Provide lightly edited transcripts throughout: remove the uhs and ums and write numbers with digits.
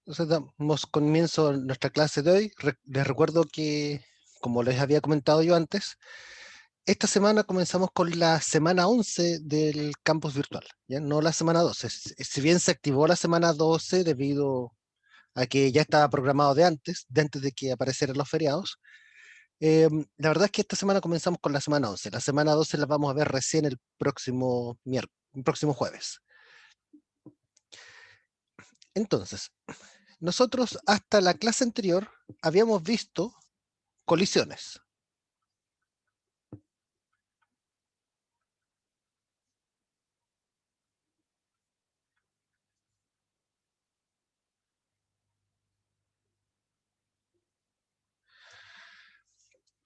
Entonces damos comienzo a nuestra clase de hoy. Les recuerdo que, como les había comentado yo antes, esta semana comenzamos con la semana 11 del campus virtual, ¿ya? No la semana 12. Si bien se activó la semana 12 debido a que ya estaba programado de antes de que aparecieran los feriados, la verdad es que esta semana comenzamos con la semana 11. La semana 12 la vamos a ver recién el próximo jueves. Entonces, nosotros hasta la clase anterior habíamos visto colisiones.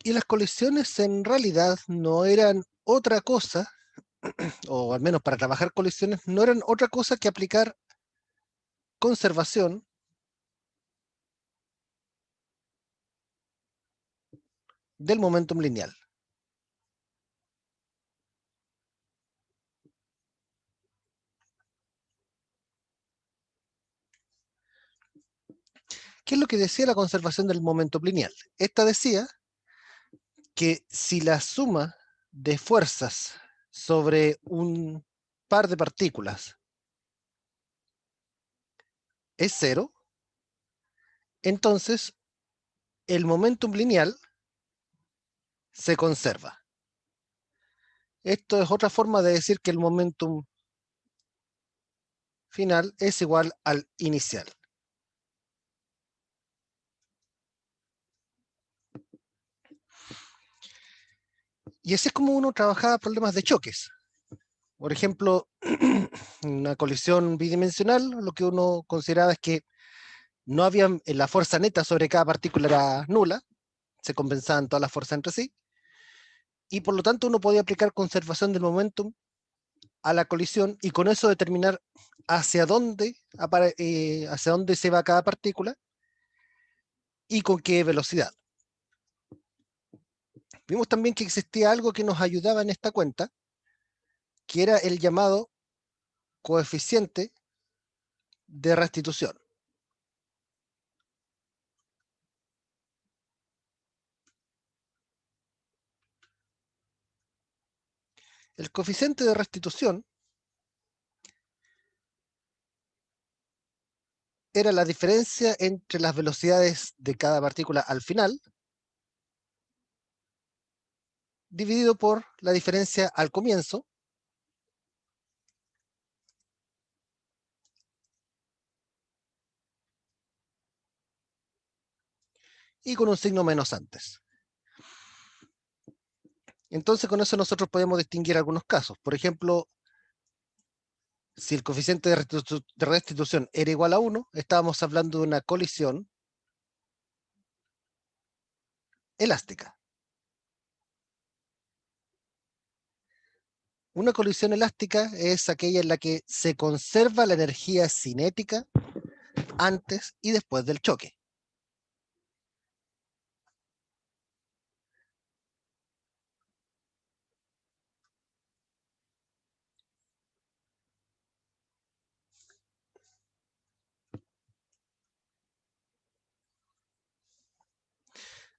Y las colisiones en realidad no eran otra cosa, o al menos para trabajar colisiones, no eran otra cosa que aplicar conservación del momentum lineal. ¿Qué es lo que decía la conservación del momentum lineal? Esta decía que si la suma de fuerzas sobre un par de partículas es cero, entonces el momentum lineal se conserva. Esto es otra forma de decir que el momentum final es igual al inicial. Y así es como uno trabajaba problemas de choques. Por ejemplo, una colisión bidimensional, lo que uno consideraba es que no había la fuerza neta sobre cada partícula era nula, se compensaban todas las fuerzas entre sí, y por lo tanto uno podía aplicar conservación del momentum a la colisión y con eso determinar hacia dónde se va cada partícula y con qué velocidad. Vimos también que existía algo que nos ayudaba en esta cuenta, que era el llamado coeficiente de restitución. El coeficiente de restitución era la diferencia entre las velocidades de cada partícula al final, dividido por la diferencia al comienzo, y con un signo menos antes. Entonces con eso nosotros podemos distinguir algunos casos. Por ejemplo, si el coeficiente de restitución era igual a 1, estábamos hablando de una colisión elástica. Una colisión elástica es aquella en la que se conserva la energía cinética antes y después del choque.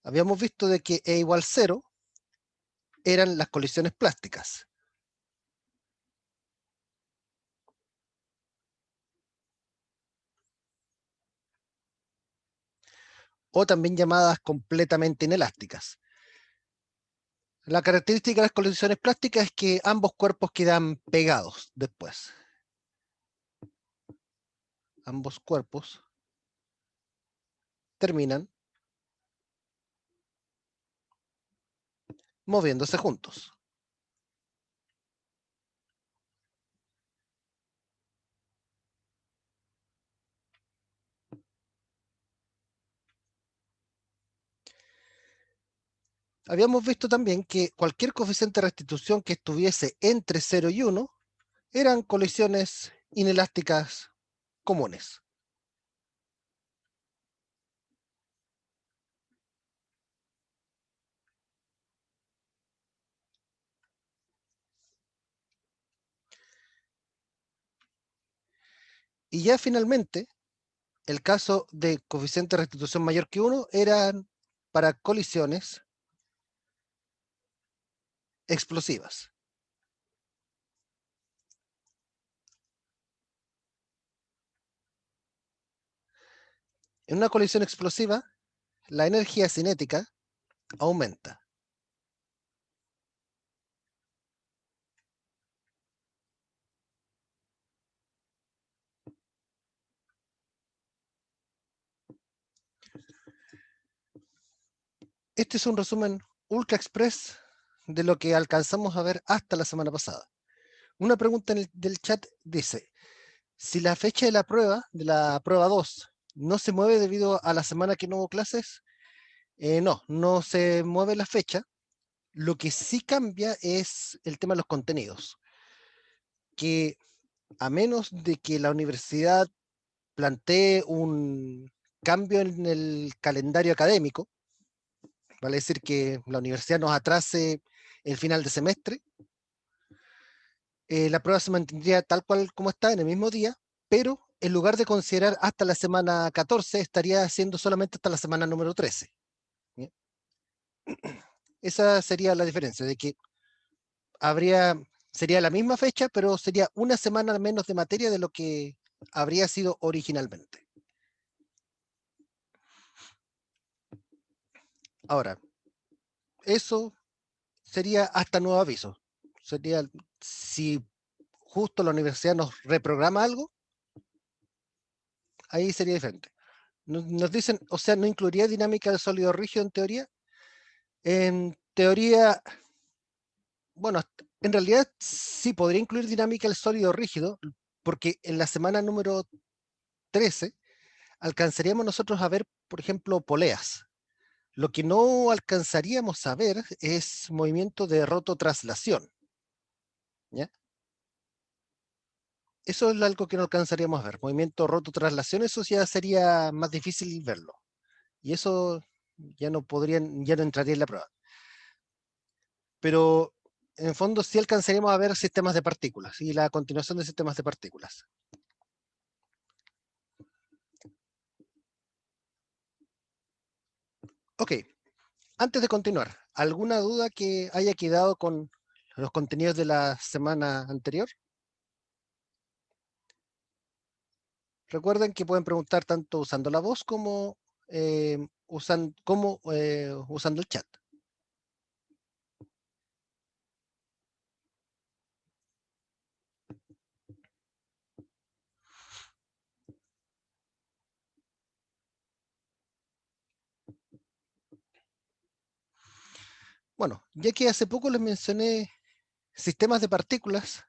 Habíamos visto de que E igual 0 eran las colisiones plásticas, o también llamadas completamente inelásticas. La característica de las colisiones plásticas es que ambos cuerpos quedan pegados después. Ambos cuerpos terminan moviéndose juntos. Habíamos visto también que cualquier coeficiente de restitución que estuviese entre 0 y 1 eran colisiones inelásticas comunes. Y ya finalmente, el caso de coeficiente de restitución mayor que 1 eran para colisiones explosivas. En una colisión explosiva, la energía cinética aumenta. Este es un resumen ultra express de lo que alcanzamos a ver hasta la semana pasada. Una pregunta del chat dice, si la fecha de la prueba 2, no se mueve debido a la semana que no hubo clases, no, no se mueve la fecha. Lo que sí cambia es el tema de los contenidos, que a menos de que la universidad plantee un cambio en el calendario académico, vale decir que la universidad nos atrase el final de semestre, la prueba se mantendría tal cual como está en el mismo día, pero en lugar de considerar hasta la semana 14, estaría siendo solamente hasta la semana número 13. ¿Bien? Esa sería la diferencia, de que habría, sería la misma fecha, pero sería una semana menos de materia de lo que habría sido originalmente. Ahora, eso sería hasta nuevo aviso. Sería si justo la universidad nos reprograma algo, ahí sería diferente. Nos dicen, o sea, no incluiría dinámica de sólido rígido en teoría. En teoría, bueno, en realidad sí podría incluir dinámica del sólido rígido, porque en la semana número 13 alcanzaríamos nosotros a ver, por ejemplo, poleas. Lo que no alcanzaríamos a ver es movimiento de rototraslación, ¿ya? Eso es algo que no alcanzaríamos a ver. Movimiento rototraslación, eso ya sería más difícil verlo. Y eso ya no entraría en la prueba. Pero en el fondo sí alcanzaríamos a ver sistemas de partículas y la continuación de sistemas de partículas. Ok, antes de continuar, ¿alguna duda que haya quedado con los contenidos de la semana anterior? Recuerden que pueden preguntar tanto usando la voz como, usando el chat. Bueno, ya que hace poco les mencioné sistemas de partículas,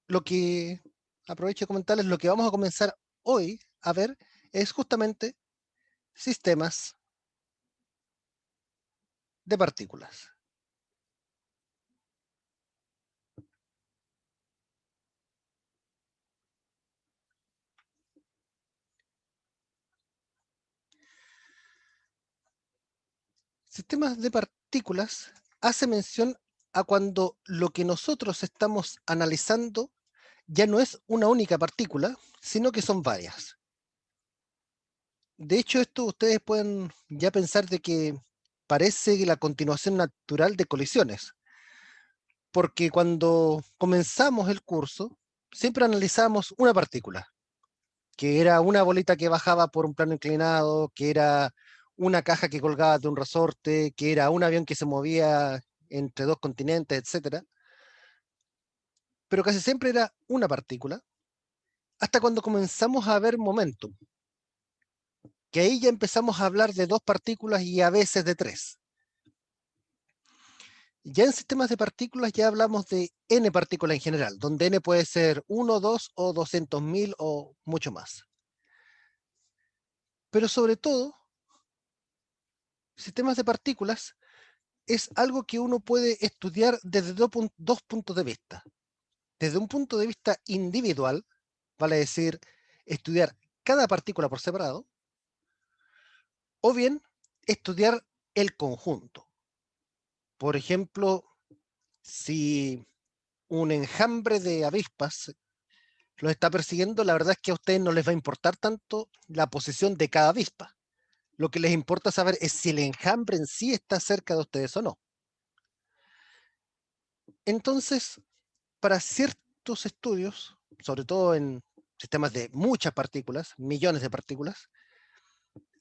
lo que aprovecho de comentarles, lo que vamos a comenzar hoy a ver es justamente sistemas de partículas. Sistemas de partículas hace mención a cuando lo que nosotros estamos analizando ya no es una única partícula, sino que son varias. De hecho, esto ustedes pueden ya pensar de que parece la continuación natural de colisiones, porque cuando comenzamos el curso, siempre analizamos una partícula, que era una bolita que bajaba por un plano inclinado, que era una caja que colgaba de un resorte, que era un avión que se movía entre dos continentes, etcétera. Pero casi siempre era una partícula, hasta cuando comenzamos a ver momentum, que ahí ya empezamos a hablar de dos partículas y a veces de tres. Ya en sistemas de partículas ya hablamos de n partículas en general, donde n puede ser 1, 2 o 200.000 o mucho más. Pero sobre todo, sistemas de partículas es algo que uno puede estudiar desde dos puntos de vista. Desde un punto de vista individual, vale decir, estudiar cada partícula por separado, o bien estudiar el conjunto. Por ejemplo, si un enjambre de avispas los está persiguiendo, la verdad es que a ustedes no les va a importar tanto la posición de cada avispa. Lo que les importa saber es si el enjambre en sí está cerca de ustedes o no. Entonces, para ciertos estudios, sobre todo en sistemas de muchas partículas, millones de partículas,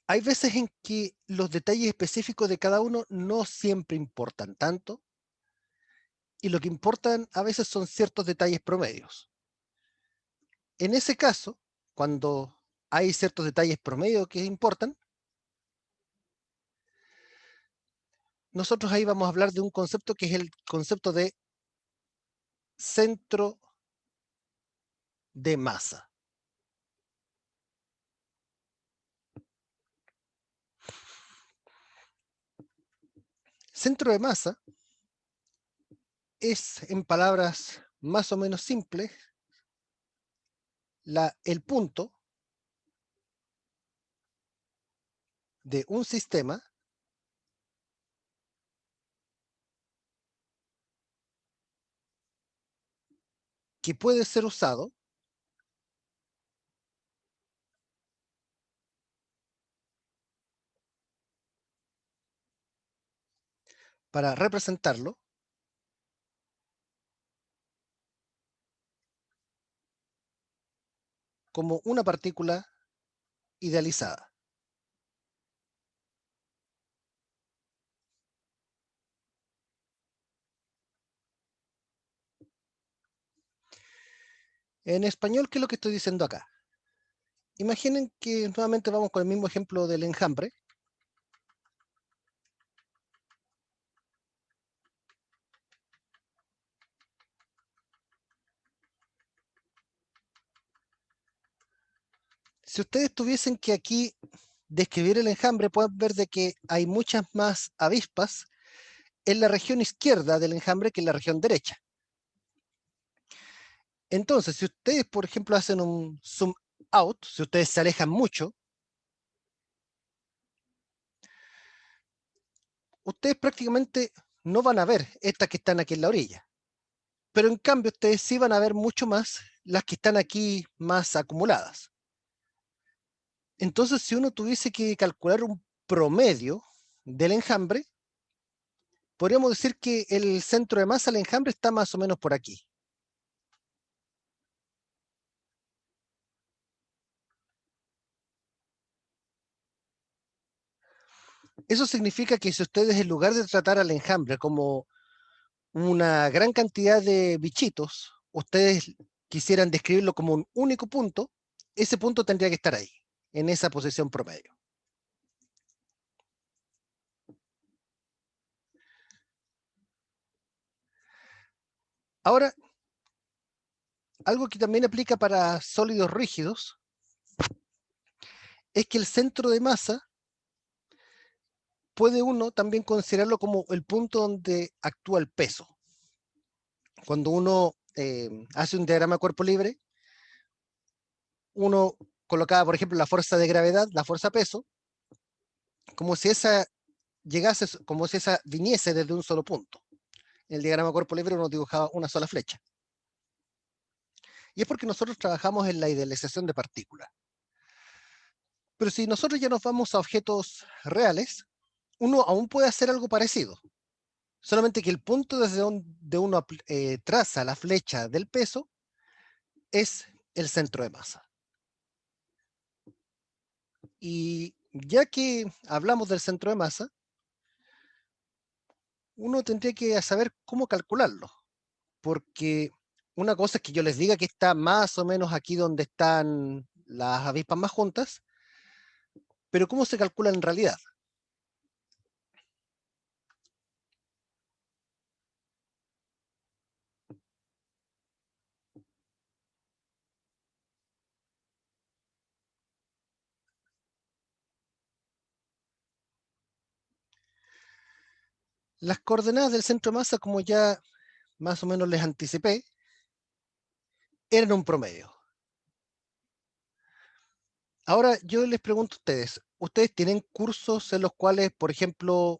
hay veces en que los detalles específicos de cada uno no siempre importan tanto, y lo que importan a veces son ciertos detalles promedios. En ese caso, cuando hay ciertos detalles promedios que importan, nosotros ahí vamos a hablar de un concepto que es el concepto de centro de masa. Centro de masa es, en palabras más o menos simples, el punto de un sistema que puede ser usado para representarlo como una partícula idealizada. En español, ¿qué es lo que estoy diciendo acá? Imaginen que nuevamente vamos con el mismo ejemplo del enjambre. Si ustedes tuviesen que aquí describir el enjambre, pueden ver de que hay muchas más avispas en la región izquierda del enjambre que en la región derecha. Entonces, si ustedes, por ejemplo, hacen un zoom out, si ustedes se alejan mucho, ustedes prácticamente no van a ver estas que están aquí en la orilla. Pero en cambio, ustedes sí van a ver mucho más las que están aquí más acumuladas. Entonces, si uno tuviese que calcular un promedio del enjambre, podríamos decir que el centro de masa del enjambre está más o menos por aquí. Eso significa que si ustedes, en lugar de tratar al enjambre como una gran cantidad de bichitos, ustedes quisieran describirlo como un único punto, ese punto tendría que estar ahí, en esa posición promedio. Ahora, algo que también aplica para sólidos rígidos es que el centro de masa puede uno también considerarlo como el punto donde actúa el peso. Cuando uno hace un diagrama de cuerpo libre, uno colocaba, por ejemplo, la fuerza de gravedad, la fuerza peso, como si esa llegase, como si esa viniese desde un solo punto. En el diagrama de cuerpo libre uno dibujaba una sola flecha. Y es porque nosotros trabajamos en la idealización de partículas. Pero si nosotros ya nos vamos a objetos reales, uno aún puede hacer algo parecido. Solamente que el punto desde donde uno traza la flecha del peso es el centro de masa. Y ya que hablamos del centro de masa, uno tendría que saber cómo calcularlo, porque una cosa es que yo les diga que está más o menos aquí donde están las avispas más juntas, pero ¿cómo se calcula en realidad? Las coordenadas del centro de masa, como ya más o menos les anticipé, eran un promedio. Ahora yo les pregunto a ustedes, ¿ustedes tienen cursos en los cuales, por ejemplo,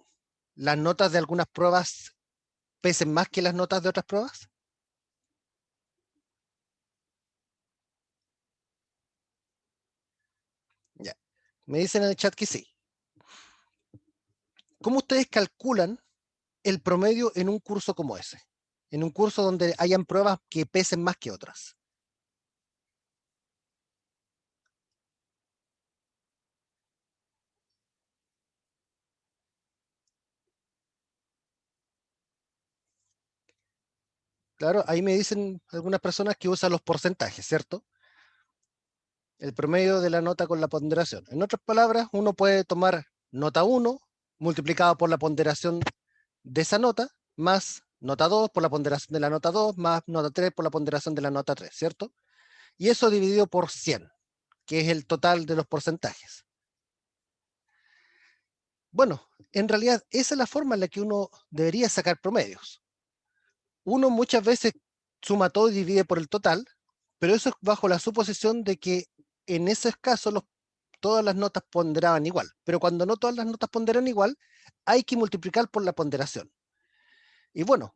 las notas de algunas pruebas pesen más que las notas de otras pruebas? Me dicen en el chat que sí. ¿Cómo ustedes calculan el promedio en un curso como ese? En un curso donde hayan pruebas que pesen más que otras. Claro, ahí me dicen algunas personas que usan los porcentajes, ¿cierto? El promedio de la nota con la ponderación. En otras palabras, uno puede tomar nota 1 multiplicado por la ponderación de esa nota, más nota 2 por la ponderación de la nota 2, más nota 3 por la ponderación de la nota 3, ¿cierto? Y eso dividido por 100, que es el total de los porcentajes. Bueno, en realidad esa es la forma en la que uno debería sacar promedios. Uno muchas veces suma todo y divide por el total, pero eso es bajo la suposición de que en esos casos todas las notas ponderaban igual. Pero cuando no todas las notas ponderan igual, hay que multiplicar por la ponderación. Y bueno,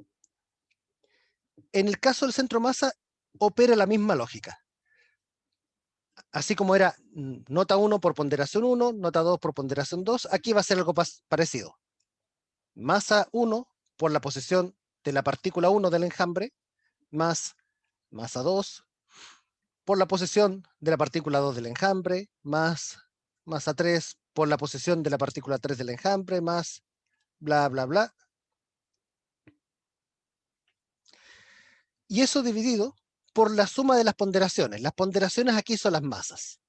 en el caso del centro masa, opera la misma lógica. Así como era nota 1 por ponderación 1, nota 2 por ponderación 2, aquí va a ser algo parecido. Masa 1 por la posición de la partícula 1 del enjambre, más masa 2 por la posición de la partícula 2 del enjambre, más masa 3 por la posición de la partícula 3 del enjambre, más bla, bla, bla. Y eso dividido por la suma de las ponderaciones. Las ponderaciones aquí son las masas.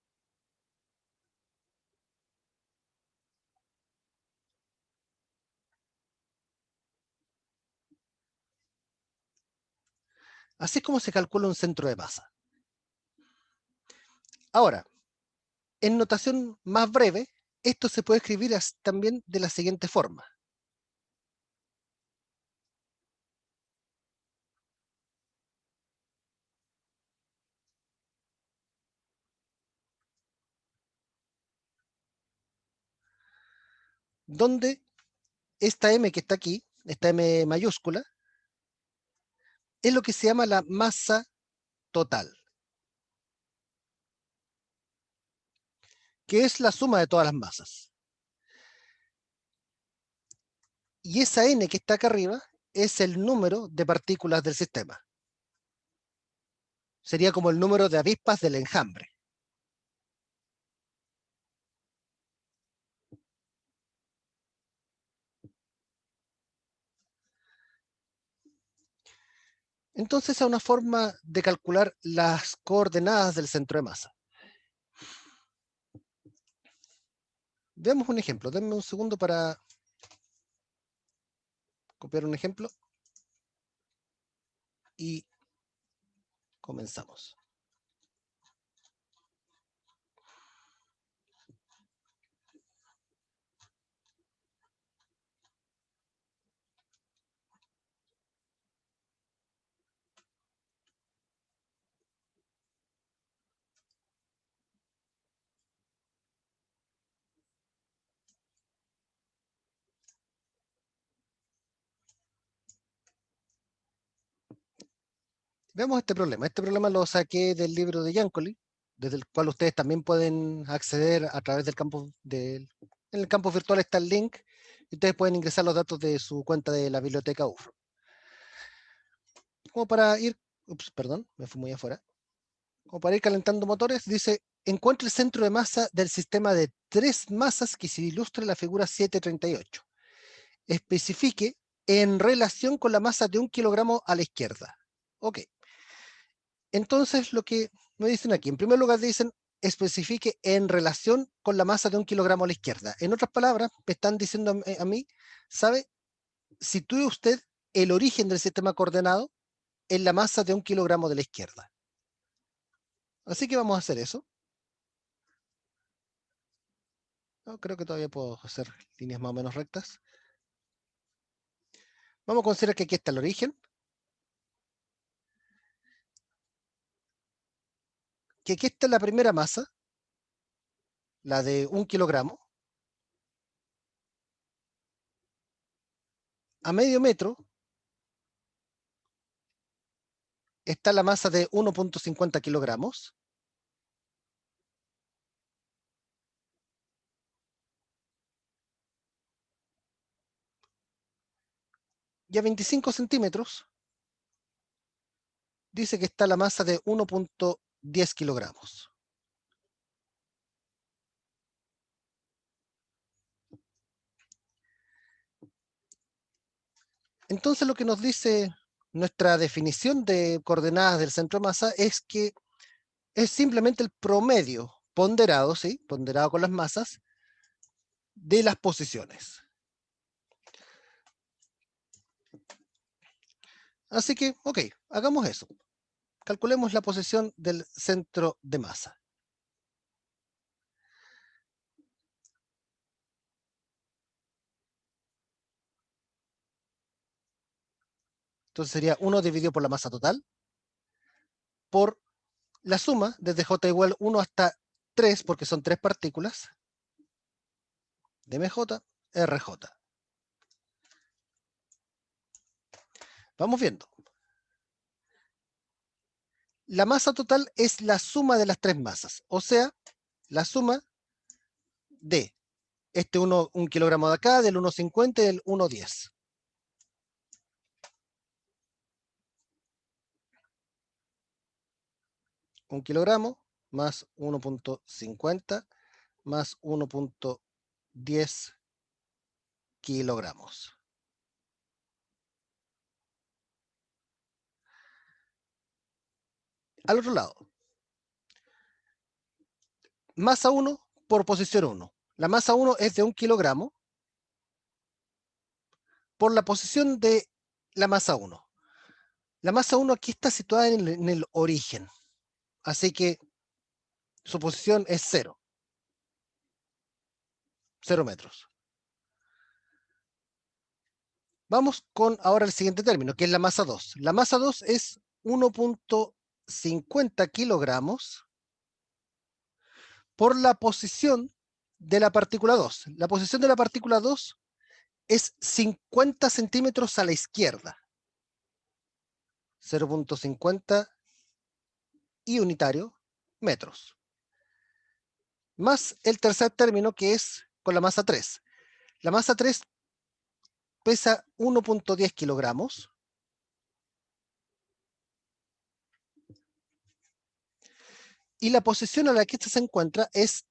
Así es como se calcula un centro de masa. Ahora, en notación más breve, esto se puede escribir también de la siguiente forma. Donde esta M que está aquí, esta M mayúscula, es lo que se llama la masa total, que es la suma de todas las masas. Y esa N que está acá arriba es el número de partículas del sistema. Sería como el número de avispas del enjambre. Entonces, es una forma de calcular las coordenadas del centro de masa. Veamos un ejemplo. Denme un segundo para copiar un ejemplo y comenzamos. Veamos este problema. Este problema lo saqué del libro de Yancoli, desde el cual ustedes también pueden acceder a través del campus en el campus virtual está el link y ustedes pueden ingresar los datos de su cuenta de la biblioteca UFRO. Como para ir, perdón, me fui muy afuera. Como para ir calentando motores, dice, encuentra el centro de masa del sistema de tres masas que se ilustra en la figura 738. Especifique en relación con la masa de 1 kilogramo a la izquierda. Ok. Entonces, lo que me dicen aquí, en primer lugar dicen, especifique en relación con la masa de 1 kilogramo a la izquierda. En otras palabras, me están diciendo a mí, ¿sabe? Sitúe usted el origen del sistema coordenado en la masa de 1 kilogramo de la izquierda. Así que vamos a hacer eso. No, creo que todavía puedo hacer líneas más o menos rectas. Vamos a considerar que aquí está el origen, que aquí está la primera masa, la de 1 kilogramo. A medio metro está la masa de 1,50 kilogramos. Y a 25 centímetros dice que está la masa de 1.10 kilogramos. Entonces lo que nos dice nuestra definición de coordenadas del centro de masa es que es simplemente el promedio ponderado, ¿sí? Ponderado con las masas de las posiciones. Así que, ok, hagamos eso. Calculemos la posición del centro de masa. Entonces sería 1 dividido por la masa total por la suma desde J igual 1 hasta 3, porque son 3 partículas, de MJ, RJ. Vamos viendo. La masa total es la suma de las 3 masas, o sea, la suma de este 1 kilogramo de acá, del 1,50 y del 1,10. Un kilogramo más 1.50 más 1.10 kilogramos. Al otro lado, masa 1 por posición 1. La masa 1 es de 1 kilogramo por la posición de la masa 1. La masa 1 aquí está situada en el origen, así que su posición es 0, 0 metros. Vamos con ahora el siguiente término, que es la masa 2. La masa 2 es 1.50 kilogramos por la posición de la partícula 2. La posición de la partícula 2 es 50 centímetros a la izquierda. 0.50 y unitario metros. Más el tercer término que es con la masa 3. La masa 3 pesa 1.10 kilogramos. Y la posición a la que esta se encuentra es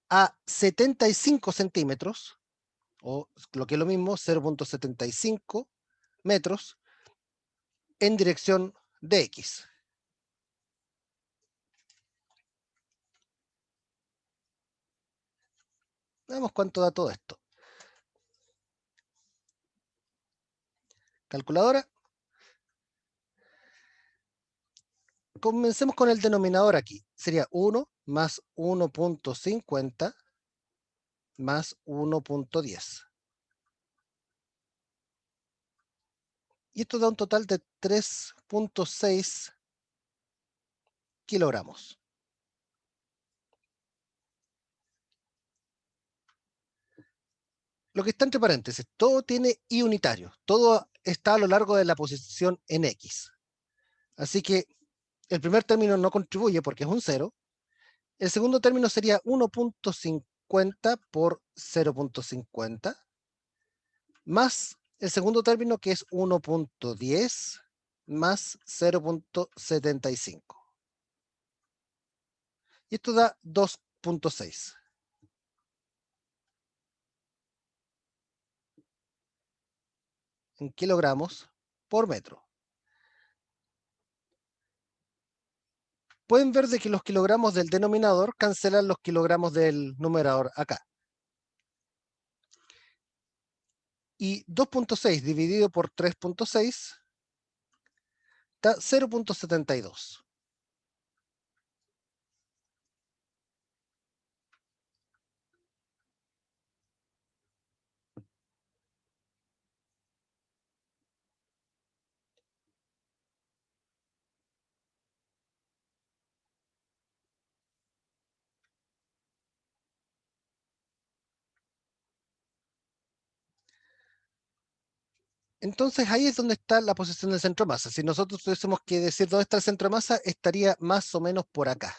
a 75 centímetros, o lo que es lo mismo, 0.75 metros, en dirección de X. Veamos cuánto da todo esto. Calculadora. Comencemos con el denominador aquí. Sería 1 más 1.50 más 1.10. Y esto da un total de 3.6 kilogramos. Lo que está entre paréntesis, todo tiene I unitario, todo está a lo largo de la posición en X. Así que el primer término no contribuye porque es un 0. El segundo término sería 1.50 por 0.50, más el segundo término que es 1.10 más 0.75. Y esto da 2.6. En kilogramos por metro. Pueden ver de que los kilogramos del denominador cancelan los kilogramos del numerador acá. Y 2.6 dividido por 3.6 da 0.72. Entonces ahí es donde está la posición del centro de masa. Si nosotros tuviésemos que decir dónde está el centro de masa, estaría más o menos por acá,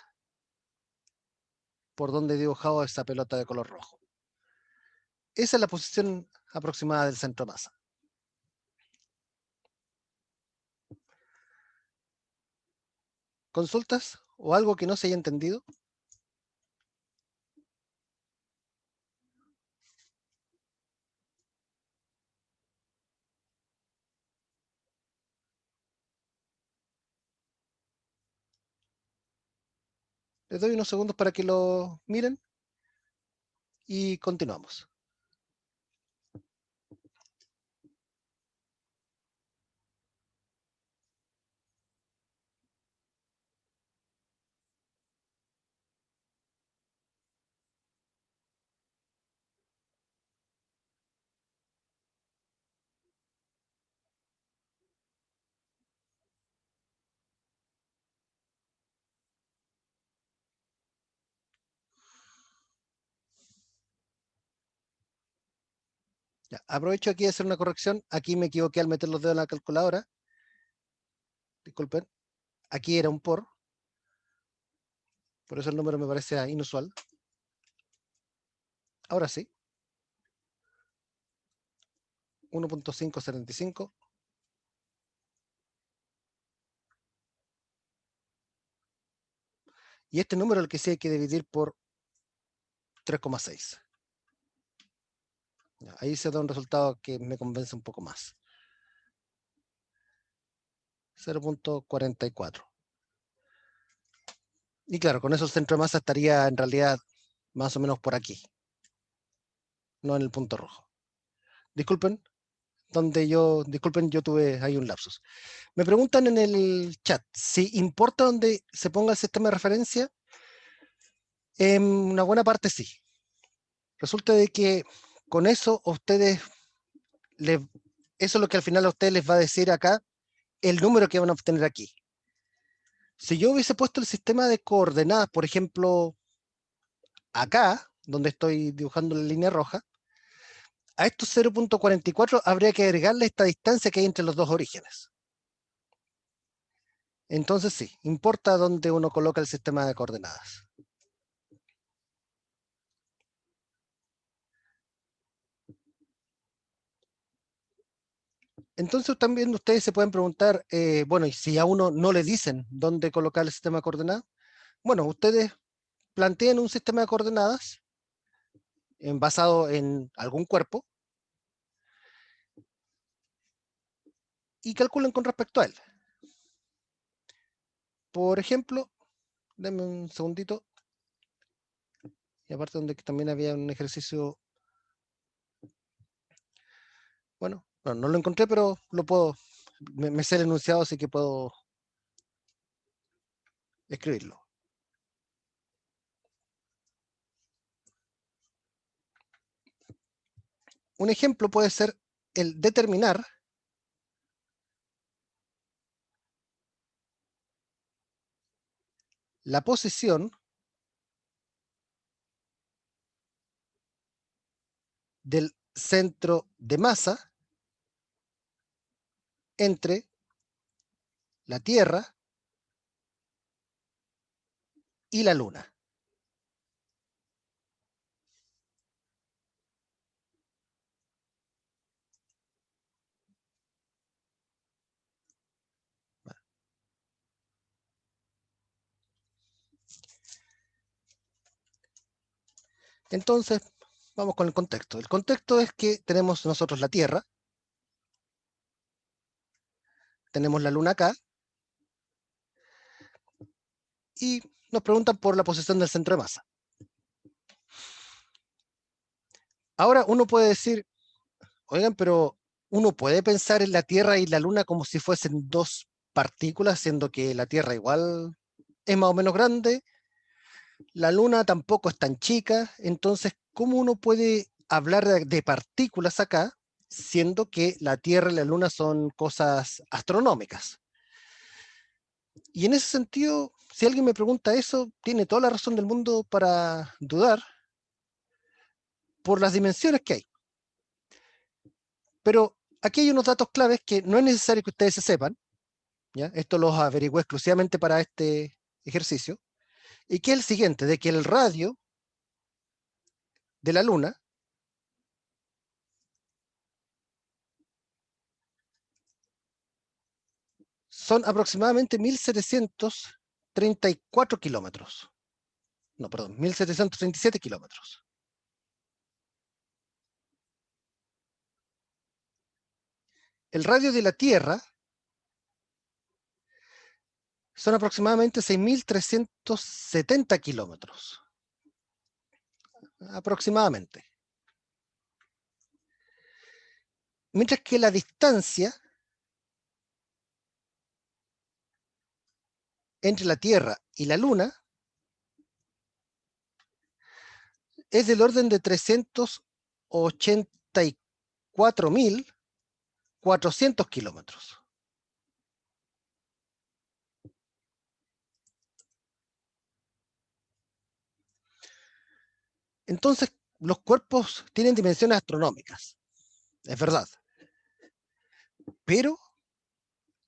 por donde he dibujado esa pelota de color rojo. Esa es la posición aproximada del centro de masa. ¿Consultas o algo que no se haya entendido? Les doy unos segundos para que lo miren y continuamos. Ya, aprovecho aquí de hacer una corrección. Aquí me equivoqué al meter los dedos en la calculadora. Disculpen. Aquí era un por eso el número me parece inusual. Ahora sí. 1.575. Y este número es el que sí hay que dividir por 3,6. Ahí se da un resultado que me convence un poco más. 0.44. Y claro, con eso el centro de masa estaría en realidad más o menos por aquí, no en el punto rojo. Disculpen, disculpen, yo tuve ahí un lapsus. Me preguntan en el chat si importa donde se ponga el sistema de referencia. En una buena parte sí. Resulta de que con eso les, eso es lo que al final a ustedes les va a decir acá el número que van a obtener aquí. Si yo hubiese puesto el sistema de coordenadas, por ejemplo, acá, donde estoy dibujando la línea roja, a estos 0.44 habría que agregarle esta distancia que hay entre los dos orígenes. Entonces sí, importa dónde uno coloca el sistema de coordenadas. Entonces también ustedes se pueden preguntar, bueno, y si a uno no le dicen dónde colocar el sistema de coordenadas, bueno, ustedes planteen un sistema de coordenadas basado en algún cuerpo y calculen con respecto a él. Por ejemplo, denme un segundito, y aparte donde también había un ejercicio, bueno, no lo encontré, pero lo puedo, me sé el enunciado, así que puedo escribirlo. Un ejemplo puede ser el determinar la posición del centro de masa entre la Tierra y la Luna. Entonces, vamos con el contexto. El contexto es que tenemos nosotros la Tierra, tenemos la Luna acá, y nos preguntan por la posición del centro de masa. Ahora uno puede decir, oigan, pero uno puede pensar en la Tierra y la Luna como si fuesen dos partículas, siendo que la Tierra igual es más o menos grande, la Luna tampoco es tan chica, entonces, ¿cómo uno puede hablar de partículas acá, siendo que la Tierra y la Luna son cosas astronómicas? Y en ese sentido, si alguien me pregunta eso, tiene toda la razón del mundo para dudar por las dimensiones que hay. Pero aquí hay unos datos claves que no es necesario que ustedes se sepan, ¿ya? Esto los averigüé exclusivamente para este ejercicio, y que es el siguiente, de que el radio de la Luna son aproximadamente 1700 1734 kilómetros. No, perdón, 1737 kilómetros. El radio de la Tierra son aproximadamente 6.370 kilómetros. Aproximadamente. Mientras que la distancia entre la Tierra y la Luna es del orden de 384.400 kilómetros. Entonces, los cuerpos tienen dimensiones astronómicas, es verdad, pero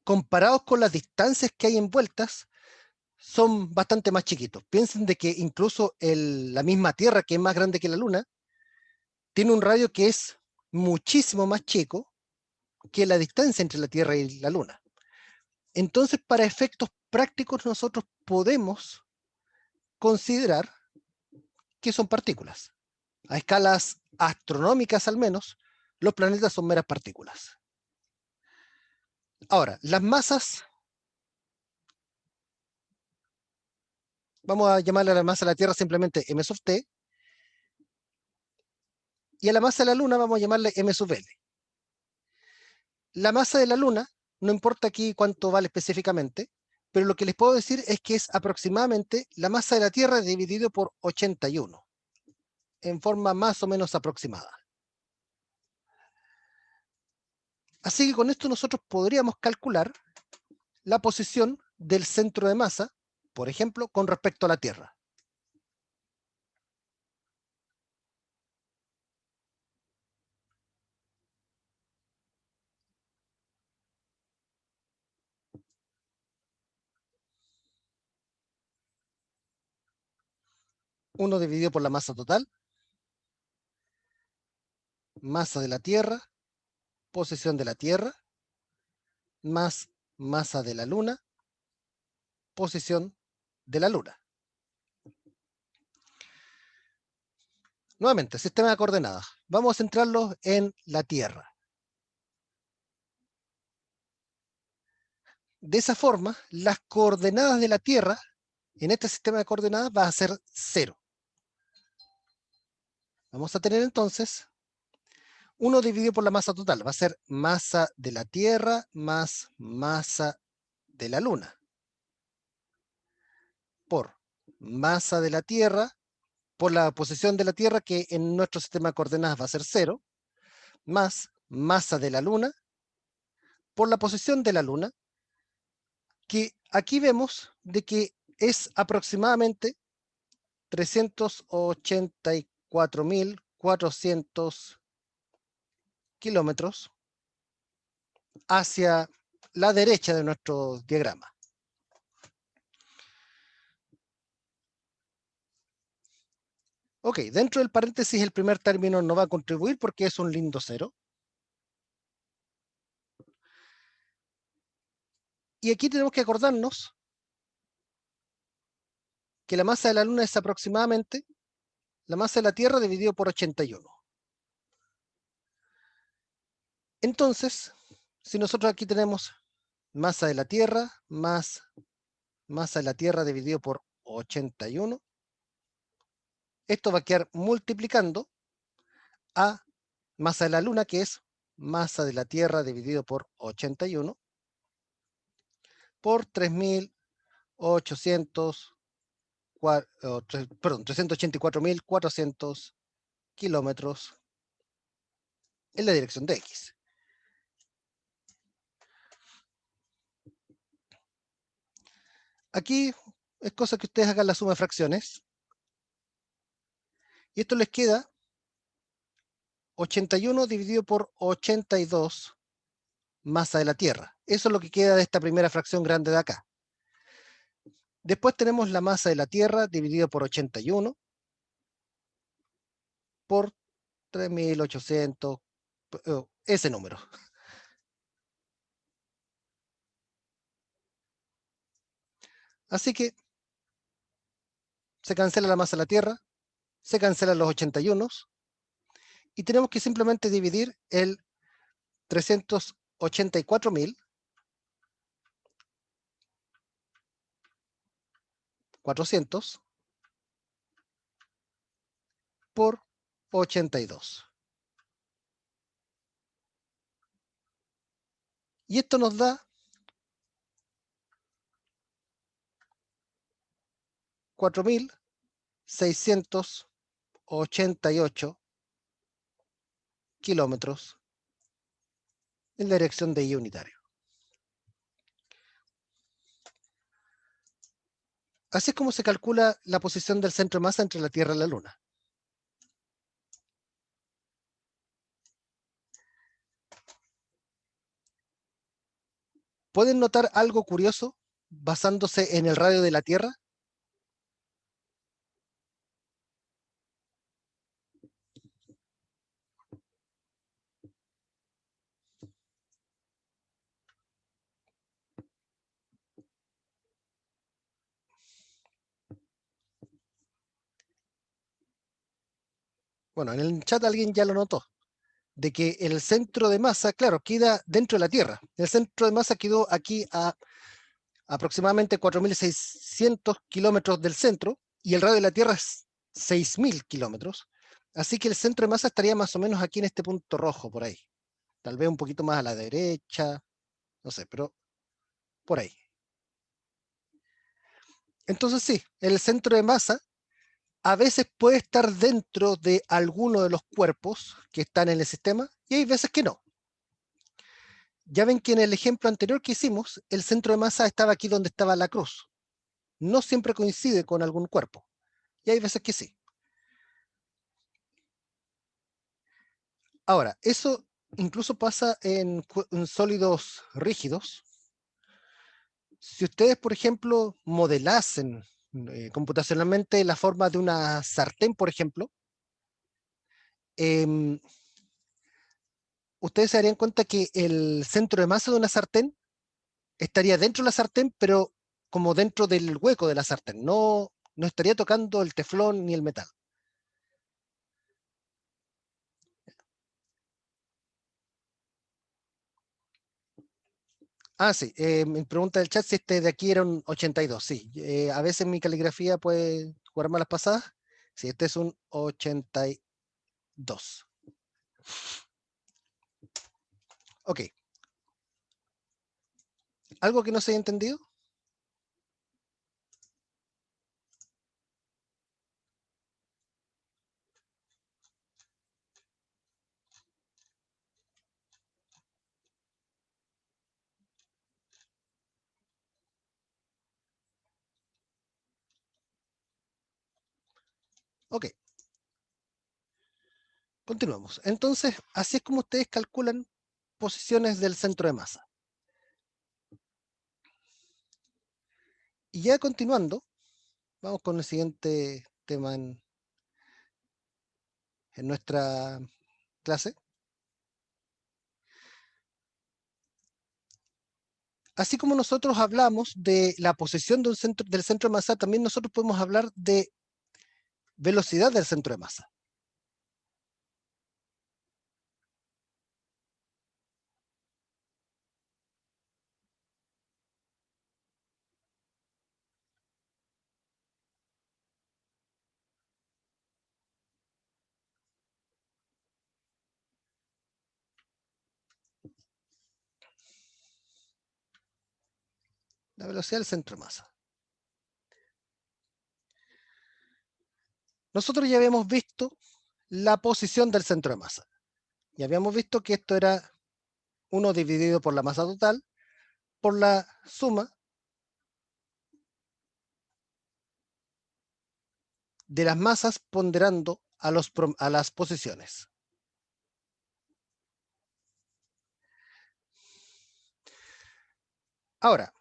comparados con las distancias que hay envueltas, son bastante más chiquitos. Piensen de que incluso la misma Tierra, que es más grande que la Luna, tiene un radio que es muchísimo más chico que la distancia entre la Tierra y la Luna. Entonces, para efectos prácticos, nosotros podemos considerar que son partículas. A escalas astronómicas al menos, los planetas son meras partículas. Ahora, las masas, vamos a llamarle a la masa de la Tierra simplemente m sub t, y a la masa de la Luna vamos a llamarle m sub l. La masa de la Luna, no importa aquí cuánto vale específicamente, pero lo que les puedo decir es que es aproximadamente la masa de la Tierra dividido por 81, en forma más o menos aproximada. Así que con esto nosotros podríamos calcular la posición del centro de masa, por ejemplo, con respecto a la Tierra. Uno dividido por la masa total, masa de la Tierra, posición de la Tierra, más masa de la Luna, posición de la Luna. Nuevamente, sistema de coordenadas. Vamos a centrarlos en la Tierra. De esa forma, las coordenadas de la Tierra en este sistema de coordenadas va a ser 0. Vamos a tener entonces 1 dividido por la masa total. Va a ser masa de la Tierra más masa de la Luna. Por masa de la Tierra, por la posición de la Tierra, que en nuestro sistema de coordenadas va a ser 0, más masa de la Luna, por la posición de la Luna, que aquí vemos de que es aproximadamente 384.400 kilómetros hacia la derecha de nuestro diagrama. Ok, dentro del paréntesis el primer término no va a contribuir porque es un lindo 0. Y aquí tenemos que acordarnos que la masa de la Luna es aproximadamente la masa de la Tierra dividido por 81. Entonces, si nosotros aquí tenemos masa de la Tierra más masa de la Tierra dividido por 81, esto va a quedar multiplicando a masa de la Luna, que es masa de la Tierra dividido por 81, por 384.400 kilómetros en la dirección de X. Aquí es cosa que ustedes hagan la suma de fracciones. Y esto les queda 81 dividido por 82 masa de la Tierra. Eso es lo que queda de esta primera fracción grande de acá. Después tenemos la masa de la Tierra dividido por 81 por 3.800, ese número. Así que se cancela la masa de la Tierra, se cancelan los 81 y tenemos que simplemente dividir el 384.400 por 82. Y esto nos da 4.688 kilómetros en la dirección de I unitario. Así es como se calcula la posición del centro de masa entre la Tierra y la Luna. ¿Pueden notar algo curioso basándose en el radio de la Tierra? Bueno, en el chat alguien ya lo notó, de que el centro de masa, claro, queda dentro de la Tierra. El centro de masa quedó aquí a aproximadamente 4.600 kilómetros del centro y el radio de la Tierra es 6.000 kilómetros. Así que el centro de masa estaría más o menos aquí en este punto rojo, por ahí. Tal vez un poquito más a la derecha, no sé, pero por ahí. Entonces sí, el centro de masa a veces puede estar dentro de alguno de los cuerpos que están en el sistema y hay veces que no. Ya ven que en el ejemplo anterior que hicimos, el centro de masa estaba aquí donde estaba la cruz. No siempre coincide con algún cuerpo y hay veces que sí. Ahora, eso incluso pasa en sólidos rígidos. Si ustedes, por ejemplo, modelasen computacionalmente la forma de una sartén, por ejemplo, em, ustedes se darían cuenta que el centro de masa de una sartén estaría dentro de la sartén, pero como dentro del hueco de la sartén. No, no estaría tocando el teflón ni el metal. Ah, sí. Me pregunta el chat si este de aquí era un 82. Sí, a veces mi caligrafía puede jugar malas pasadas. Sí, este es un 82. Ok. ¿Algo que no se haya entendido? Ok. Continuamos. Entonces, así es como ustedes calculan posiciones del centro de masa. Y ya continuando, vamos con el siguiente tema en nuestra clase. Así como nosotros hablamos de la posición de del centro de masa, también nosotros podemos hablar de velocidad del centro de masa. La velocidad del centro de masa. Nosotros ya habíamos visto la posición del centro de masa. Ya habíamos visto que esto era 1 dividido por la masa total por la suma de las masas ponderando a las posiciones. Ahora,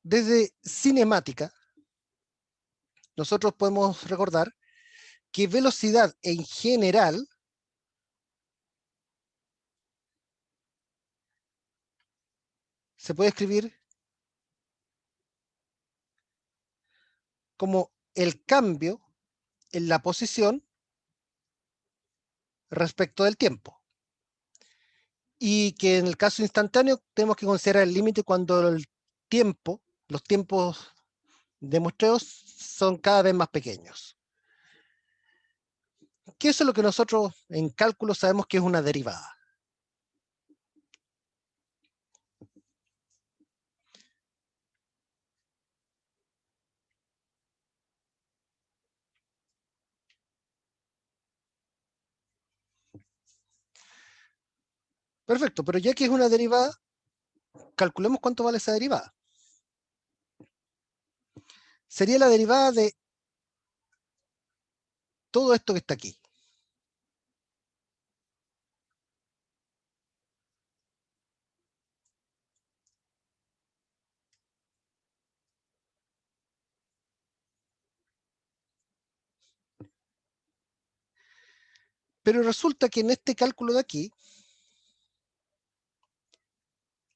desde cinemática, nosotros podemos recordar que velocidad en general se puede escribir como el cambio en la posición respecto del tiempo. Y que en el caso instantáneo tenemos que considerar el límite cuando el tiempo, los tiempos de muestreos son cada vez más pequeños. Que eso es lo que nosotros en cálculo sabemos que es una derivada. Perfecto, pero ya que es una derivada, calculemos cuánto vale esa derivada. Sería la derivada de todo esto que está aquí. Pero resulta que en este cálculo de aquí,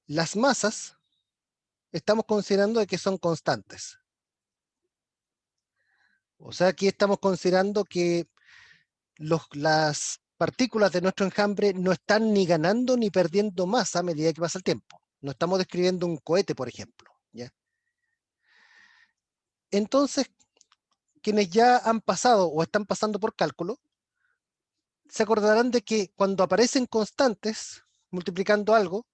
las masas estamos considerando de que son constantes. O sea, aquí estamos considerando que las partículas de nuestro enjambre no están ni ganando ni perdiendo masa a medida que pasa el tiempo. No estamos describiendo un cohete, por ejemplo. ¿Ya? Entonces, quienes ya han pasado o están pasando por cálculo, se acordarán de que cuando aparecen constantes, multiplicando algo,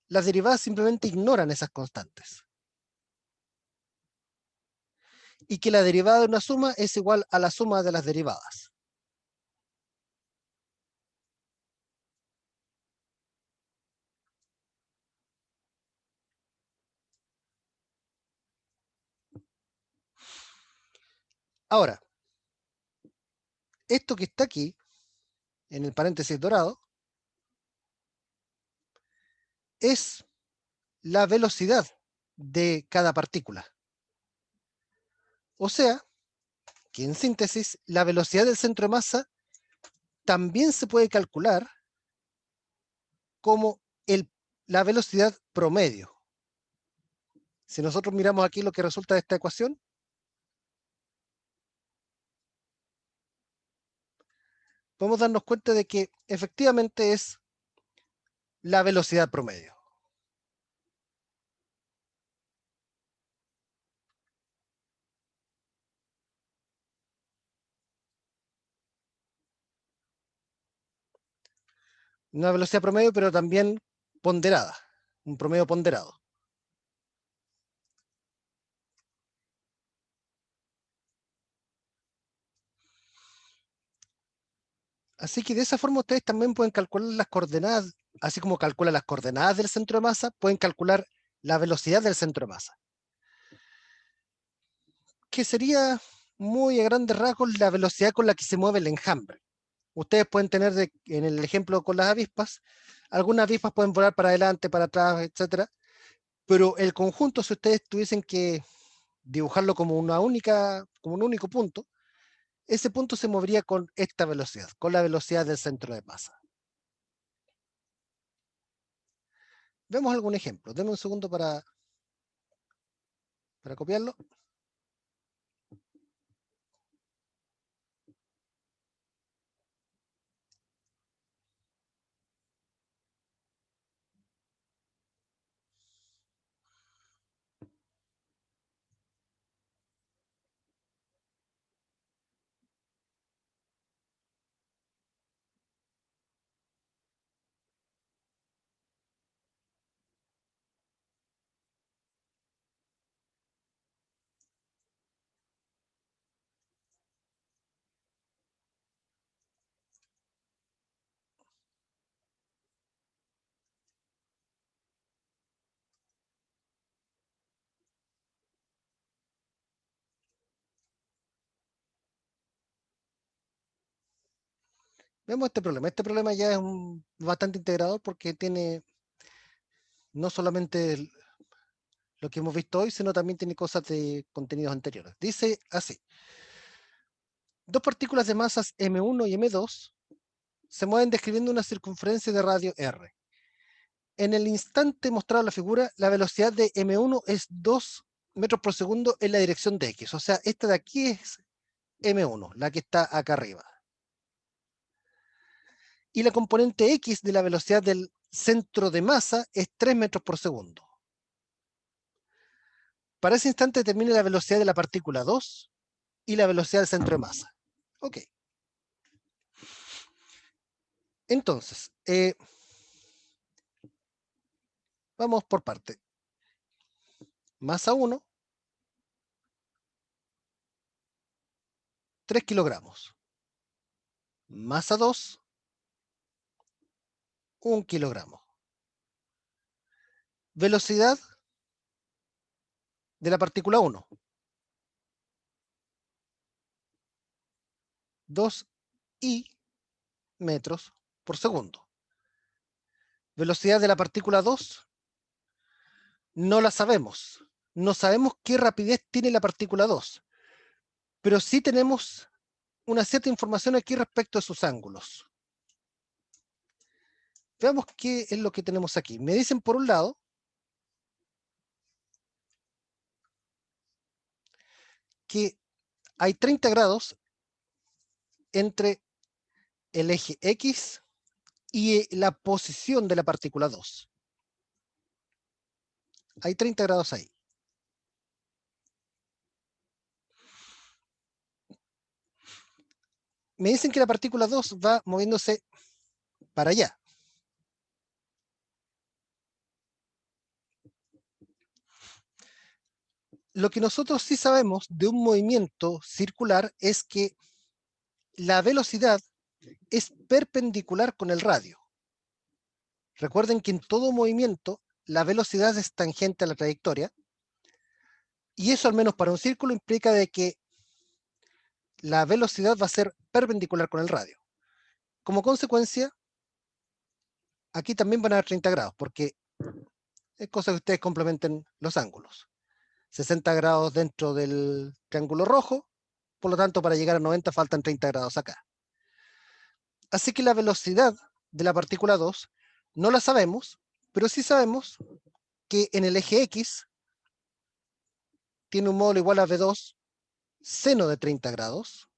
las derivadas simplemente ignoran esas constantes. Y que la derivada de una suma es igual a la suma de las derivadas. Ahora, esto que está aquí, en el paréntesis dorado, es la velocidad de cada partícula. O sea, que en síntesis, la velocidad del centro de masa también se puede calcular como la velocidad promedio. Si nosotros miramos aquí lo que resulta de esta ecuación, podemos darnos cuenta de que efectivamente es la velocidad promedio. Una velocidad promedio, pero también ponderada, un promedio ponderado. Así que de esa forma ustedes también pueden calcular las coordenadas, así como calculan las coordenadas del centro de masa, pueden calcular la velocidad del centro de masa, que sería muy a grandes rasgos la velocidad con la que se mueve el enjambre. Ustedes pueden tener, en el ejemplo con las avispas, algunas avispas pueden volar para adelante, para atrás, etcétera, pero el conjunto, si ustedes tuviesen que dibujarlo como como un único punto, ese punto se movería con esta velocidad, con la velocidad del centro de masa. Vemos algún ejemplo. Denme un segundo para copiarlo. Vemos este problema. Este problema ya es bastante integrador porque tiene no solamente lo que hemos visto hoy, sino también tiene cosas de contenidos anteriores. Dice así: dos partículas de masas M1 y M2 se mueven describiendo una circunferencia de radio R. En el instante mostrado en la figura, la velocidad de M1 es 2 metros por segundo en la dirección de X. O sea, esta de aquí es M1, la que está acá arriba. Y la componente X de la velocidad del centro de masa es 3 metros por segundo. Para ese instante determine la velocidad de la partícula 2 y la velocidad del centro de masa. Ok. Entonces, vamos por parte. Masa 1, 3 kilogramos. Masa 2, 1 kilogramo. Velocidad de la partícula 1, 2 y metros por segundo. Velocidad de la partícula 2, no la sabemos. No sabemos qué rapidez tiene la partícula 2, pero sí tenemos una cierta información aquí respecto a sus ángulos. Veamos qué es lo que tenemos aquí. Me dicen por un lado que hay 30 grados entre el eje X y la posición de la partícula 2. Hay 30 grados ahí. Me dicen que la partícula 2 va moviéndose para allá. Lo que nosotros sí sabemos de un movimiento circular es que la velocidad es perpendicular con el radio. Recuerden que en todo movimiento la velocidad es tangente a la trayectoria, y eso al menos para un círculo implica de que la velocidad va a ser perpendicular con el radio. Como consecuencia, aquí también van a dar 30 grados, porque es cosa que ustedes complementen los ángulos. 60 grados dentro del triángulo rojo, por lo tanto para llegar a 90 faltan 30 grados acá. Así que la velocidad de la partícula 2 no la sabemos, pero sí sabemos que en el eje X tiene un módulo igual a V2 seno de 30 grados,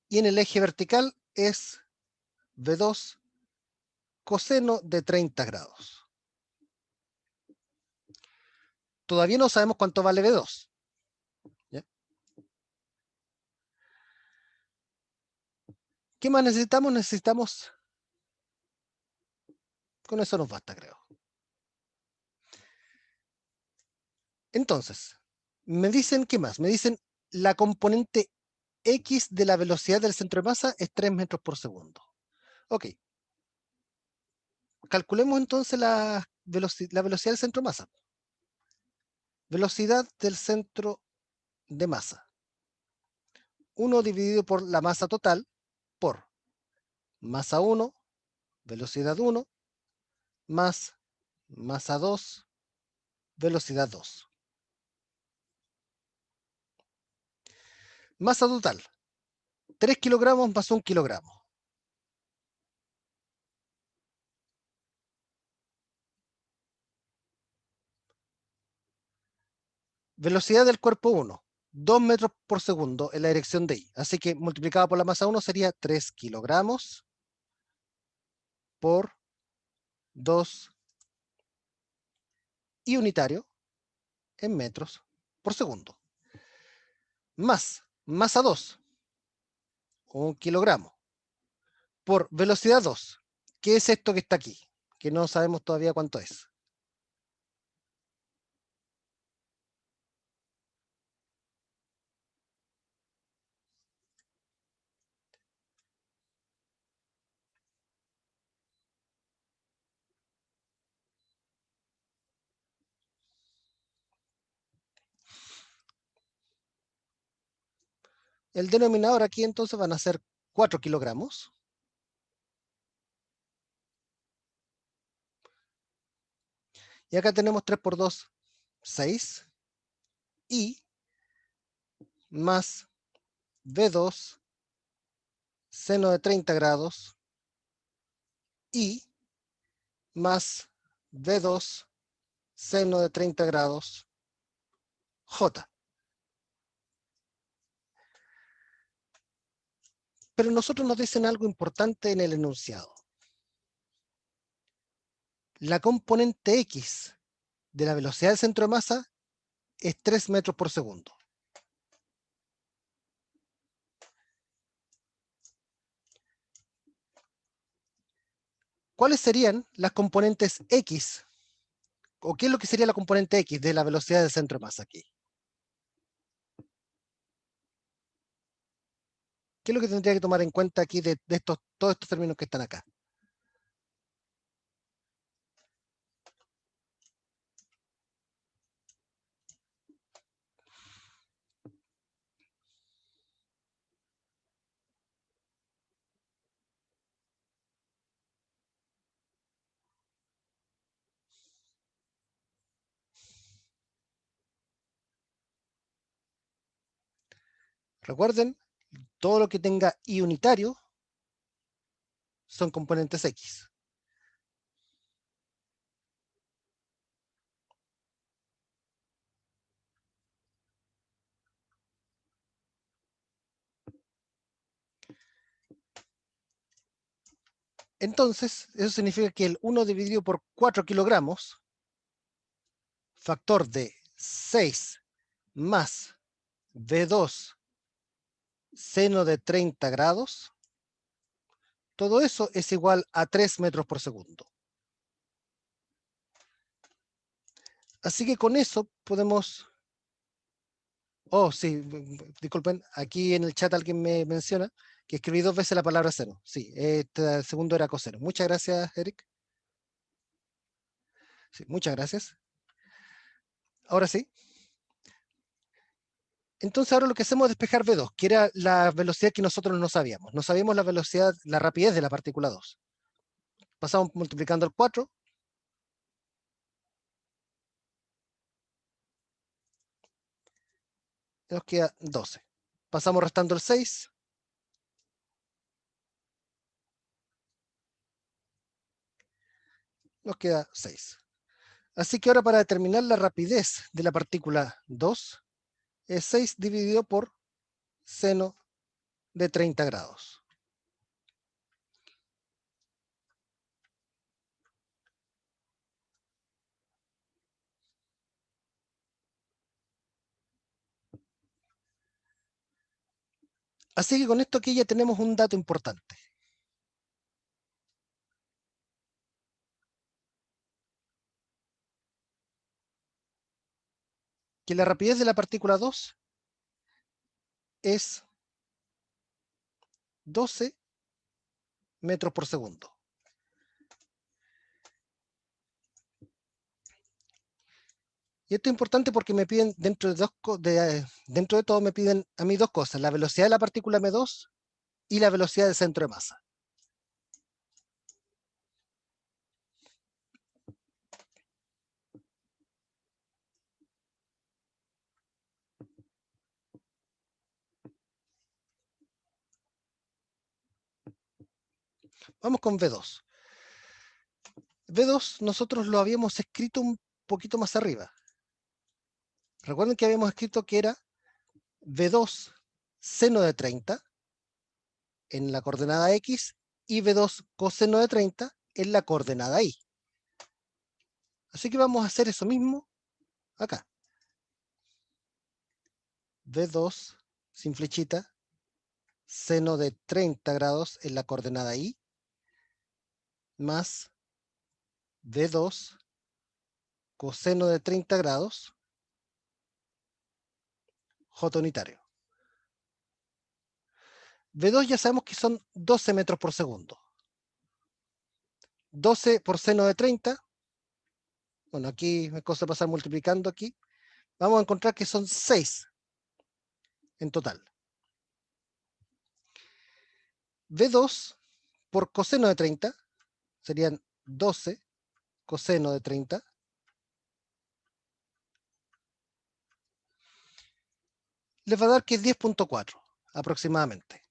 y en el eje vertical es V2 coseno de 30 grados. Todavía no sabemos cuánto vale V2. ¿Ya? ¿Qué más necesitamos? Necesitamos, con eso nos basta, creo. Entonces, me dicen, ¿qué más? Me dicen la componente X de la velocidad del centro de masa es 3 metros por segundo. Ok. Calculemos entonces la velocidad del centro de masa. Velocidad del centro de masa. 1 dividido por la masa total por masa 1, velocidad 1, más masa 2, velocidad 2. Masa total, 3 kilogramos más 1 kilogramo. Velocidad del cuerpo 1, 2 metros por segundo en la dirección de Y. Así que multiplicado por la masa 1 sería 3 kilogramos por 2 y unitario en metros por segundo. Más masa 2, 1 kilogramo, por velocidad 2. ¿Qué es esto que está aquí? Que no sabemos todavía cuánto es. El denominador aquí entonces van a ser 4 kilogramos. Y acá tenemos 3 por 2, 6. Y más V2 seno de 30 grados y más V2 seno de 30 grados J. Pero nosotros nos dicen algo importante en el enunciado. La componente X de la velocidad del centro de masa es 3 metros por segundo. ¿Cuáles serían las componentes X? ¿O qué es lo que sería la componente X de la velocidad del centro de masa aquí? ¿Qué es lo que tendría que tomar en cuenta aquí de todos estos términos que están acá? Recuerden, todo lo que tenga I unitario son componentes X. Entonces, eso significa que el 1 dividido por 4 kilogramos, factor de 6 más V2 seno de 30 grados, todo eso es igual a 3 metros por segundo. Así que con eso podemos... Oh, sí, disculpen, aquí en el chat alguien me menciona que escribí 2 veces la palabra seno. Sí, este segundo era coseno. Muchas gracias, Eric. Sí, muchas gracias. Ahora sí. Entonces ahora lo que hacemos es despejar V2, que era la velocidad que nosotros no sabíamos. No sabíamos la velocidad, la rapidez de la partícula 2. Pasamos multiplicando el 4, y nos queda 12. Pasamos restando el 6, nos queda 6. Así que ahora para determinar la rapidez de la partícula 2, es 6 dividido por seno de 30 grados. Así que con esto aquí ya tenemos un dato importante. Que la rapidez de la partícula 2 es 12 metros por segundo. Y esto es importante porque me piden dentro de todo me piden a mí dos cosas, la velocidad de la partícula M2 y la velocidad del centro de masa. Vamos con V2. V2 nosotros lo habíamos escrito un poquito más arriba. Recuerden que habíamos escrito que era V2 seno de 30 en la coordenada X y V2 coseno de 30 en la coordenada Y. Así que vamos a hacer eso mismo acá. V2 sin flechita, seno de 30 grados en la coordenada Y, más V2 coseno de 30 grados, J unitario. V2 ya sabemos que son 12 metros por segundo. 12 por seno de 30, bueno, aquí me cosa pasar multiplicando aquí, vamos a encontrar que son 6 en total. V2 por coseno de 30 serían 12 coseno de 30. Les va a dar que es 10.4 aproximadamente.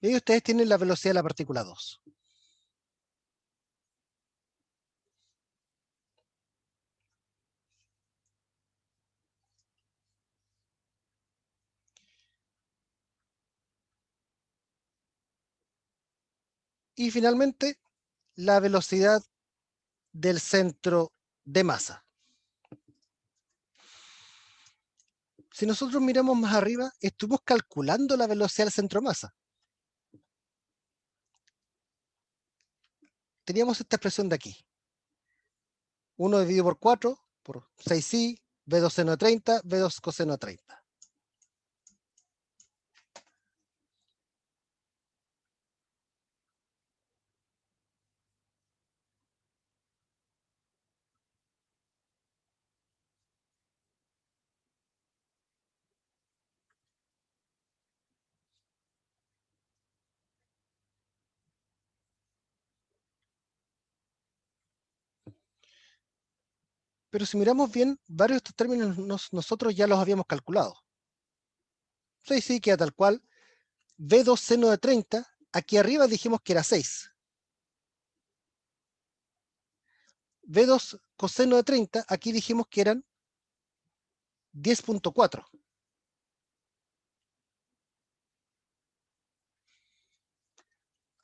Y ahí ustedes tienen la velocidad de la partícula 2. Y finalmente, la velocidad del centro de masa. Si nosotros miramos más arriba, estuvimos calculando la velocidad del centro de masa. Teníamos esta expresión de aquí. 1 dividido por 4 por 6i, v2 seno de 30, v2 coseno de 30. Pero si miramos bien, varios de estos términos nosotros ya los habíamos calculado. 6i queda tal cual. V2 seno de 30, aquí arriba dijimos que era 6. V2 coseno de 30, aquí dijimos que eran 10.4.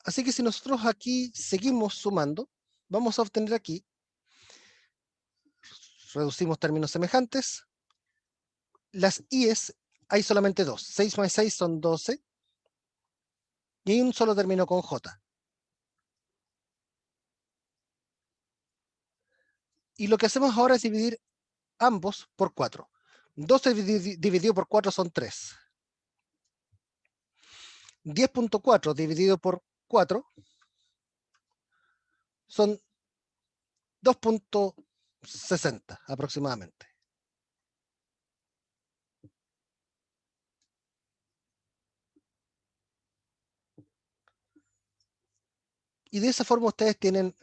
Así que si nosotros aquí seguimos sumando, vamos a obtener aquí, reducimos términos semejantes, las i's hay solamente dos, 6 más 6 son 12, y hay un solo término con j. Y lo que hacemos ahora es dividir ambos por 4. 12 dividido por 4 son 3. 10.4 dividido por 4 son 2.60 aproximadamente. Y de esa forma ustedes tienen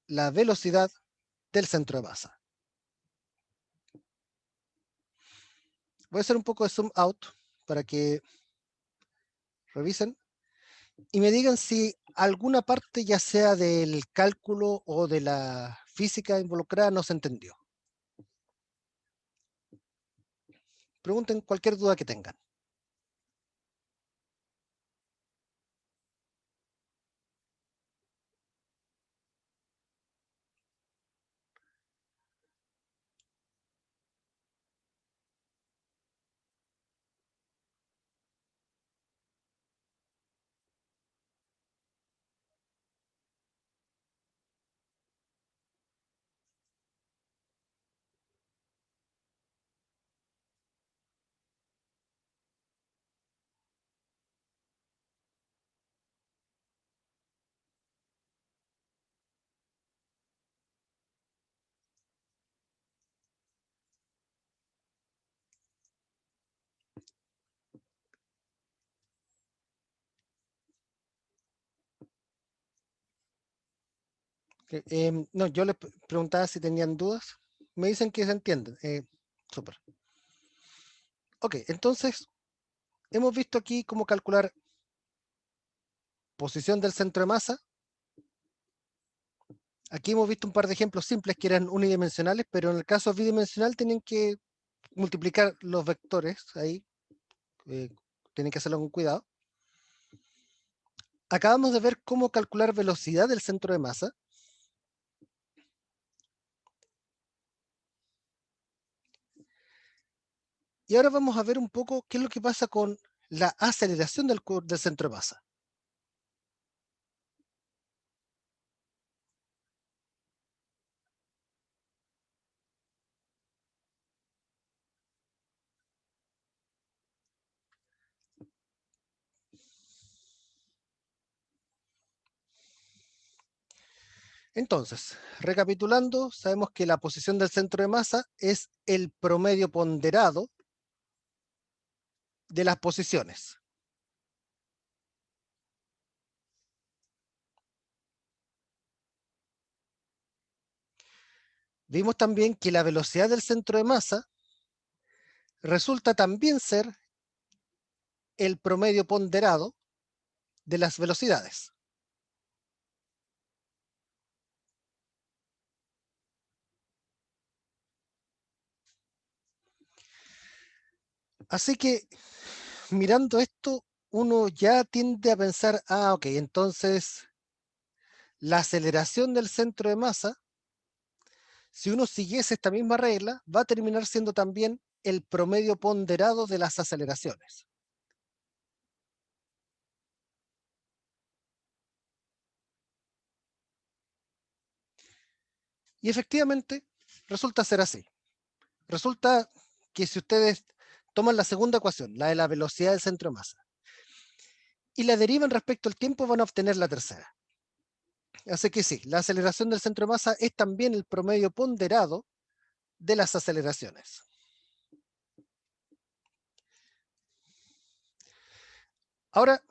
la velocidad del centro de masa. Voy a hacer un poco de zoom out para que revisen y me digan si alguna parte, ya sea del cálculo o de la física involucrada, no se entendió. Pregunten cualquier duda que tengan. No, yo les preguntaba si tenían dudas. Me dicen que se entienden. Súper. Ok, entonces hemos visto aquí cómo calcular posición del centro de masa. Aquí hemos visto un par de ejemplos simples que eran unidimensionales, pero en el caso bidimensional tienen que multiplicar los vectores ahí. eh, Tienen que hacerlo con cuidado. Acabamos de ver cómo calcular velocidad del centro de masa. Y ahora vamos a ver un poco qué es lo que pasa con la aceleración del centro de masa. Entonces, recapitulando, sabemos que la posición del centro de masa es el promedio ponderado de las posiciones. Vimos también que la velocidad del centro de masa resulta también ser el promedio ponderado de las velocidades. Así que mirando esto, uno ya tiende a pensar, ok, entonces la aceleración del centro de masa, si uno siguiese esta misma regla, va a terminar siendo también el promedio ponderado de las aceleraciones. Y efectivamente, resulta ser así. Resulta que si ustedes toman la segunda ecuación, la de la velocidad del centro de masa, y la derivan respecto al tiempo, van a obtener la tercera. Así que sí, la aceleración del centro de masa es también el promedio ponderado de las aceleraciones. Ahora,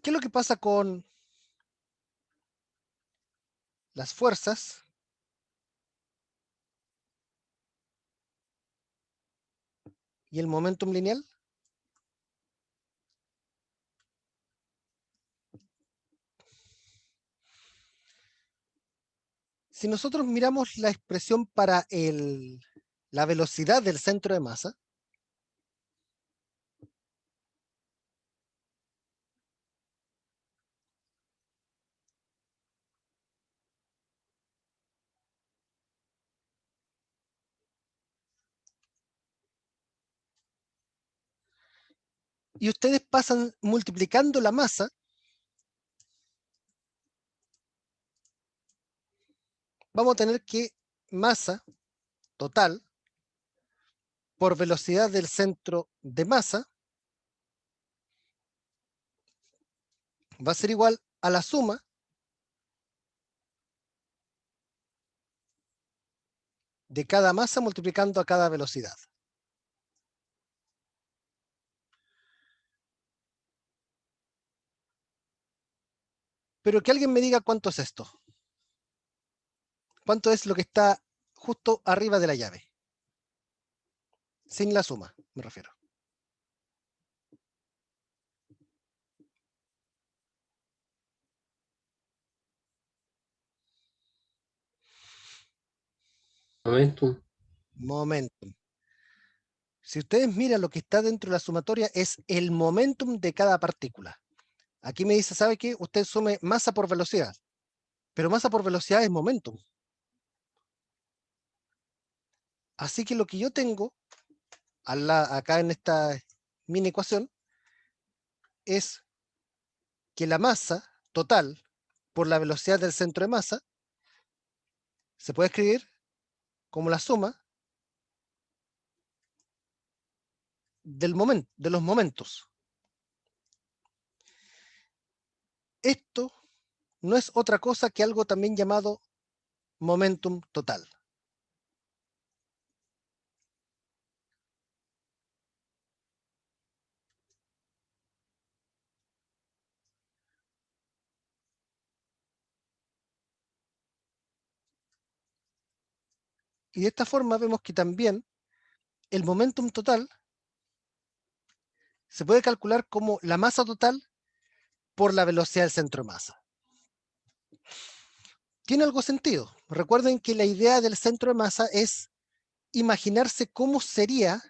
¿qué es lo que pasa con las fuerzas y el momentum lineal? Si nosotros miramos la expresión para la velocidad del centro de masa, y ustedes pasan multiplicando la masa, vamos a tener que masa total por velocidad del centro de masa va a ser igual a la suma de cada masa multiplicando a cada velocidad. Pero que alguien me diga cuánto es esto. ¿Cuánto es lo que está justo arriba de la llave? Sin la suma, me refiero. Momentum. Momentum. Si ustedes miran lo que está dentro de la sumatoria es el momentum de cada partícula. Aquí me dice, ¿sabe qué? Usted sume masa por velocidad. Pero masa por velocidad es momentum. Así que lo que yo tengo acá en esta mini ecuación es que la masa total por la velocidad del centro de masa se puede escribir como la suma de los momentos. Esto no es otra cosa que algo también llamado momentum total. Y de esta forma vemos que también el momentum total se puede calcular como la masa total por la velocidad del centro de masa. Tiene algo sentido. Recuerden que la idea del centro de masa es imaginarse cómo sería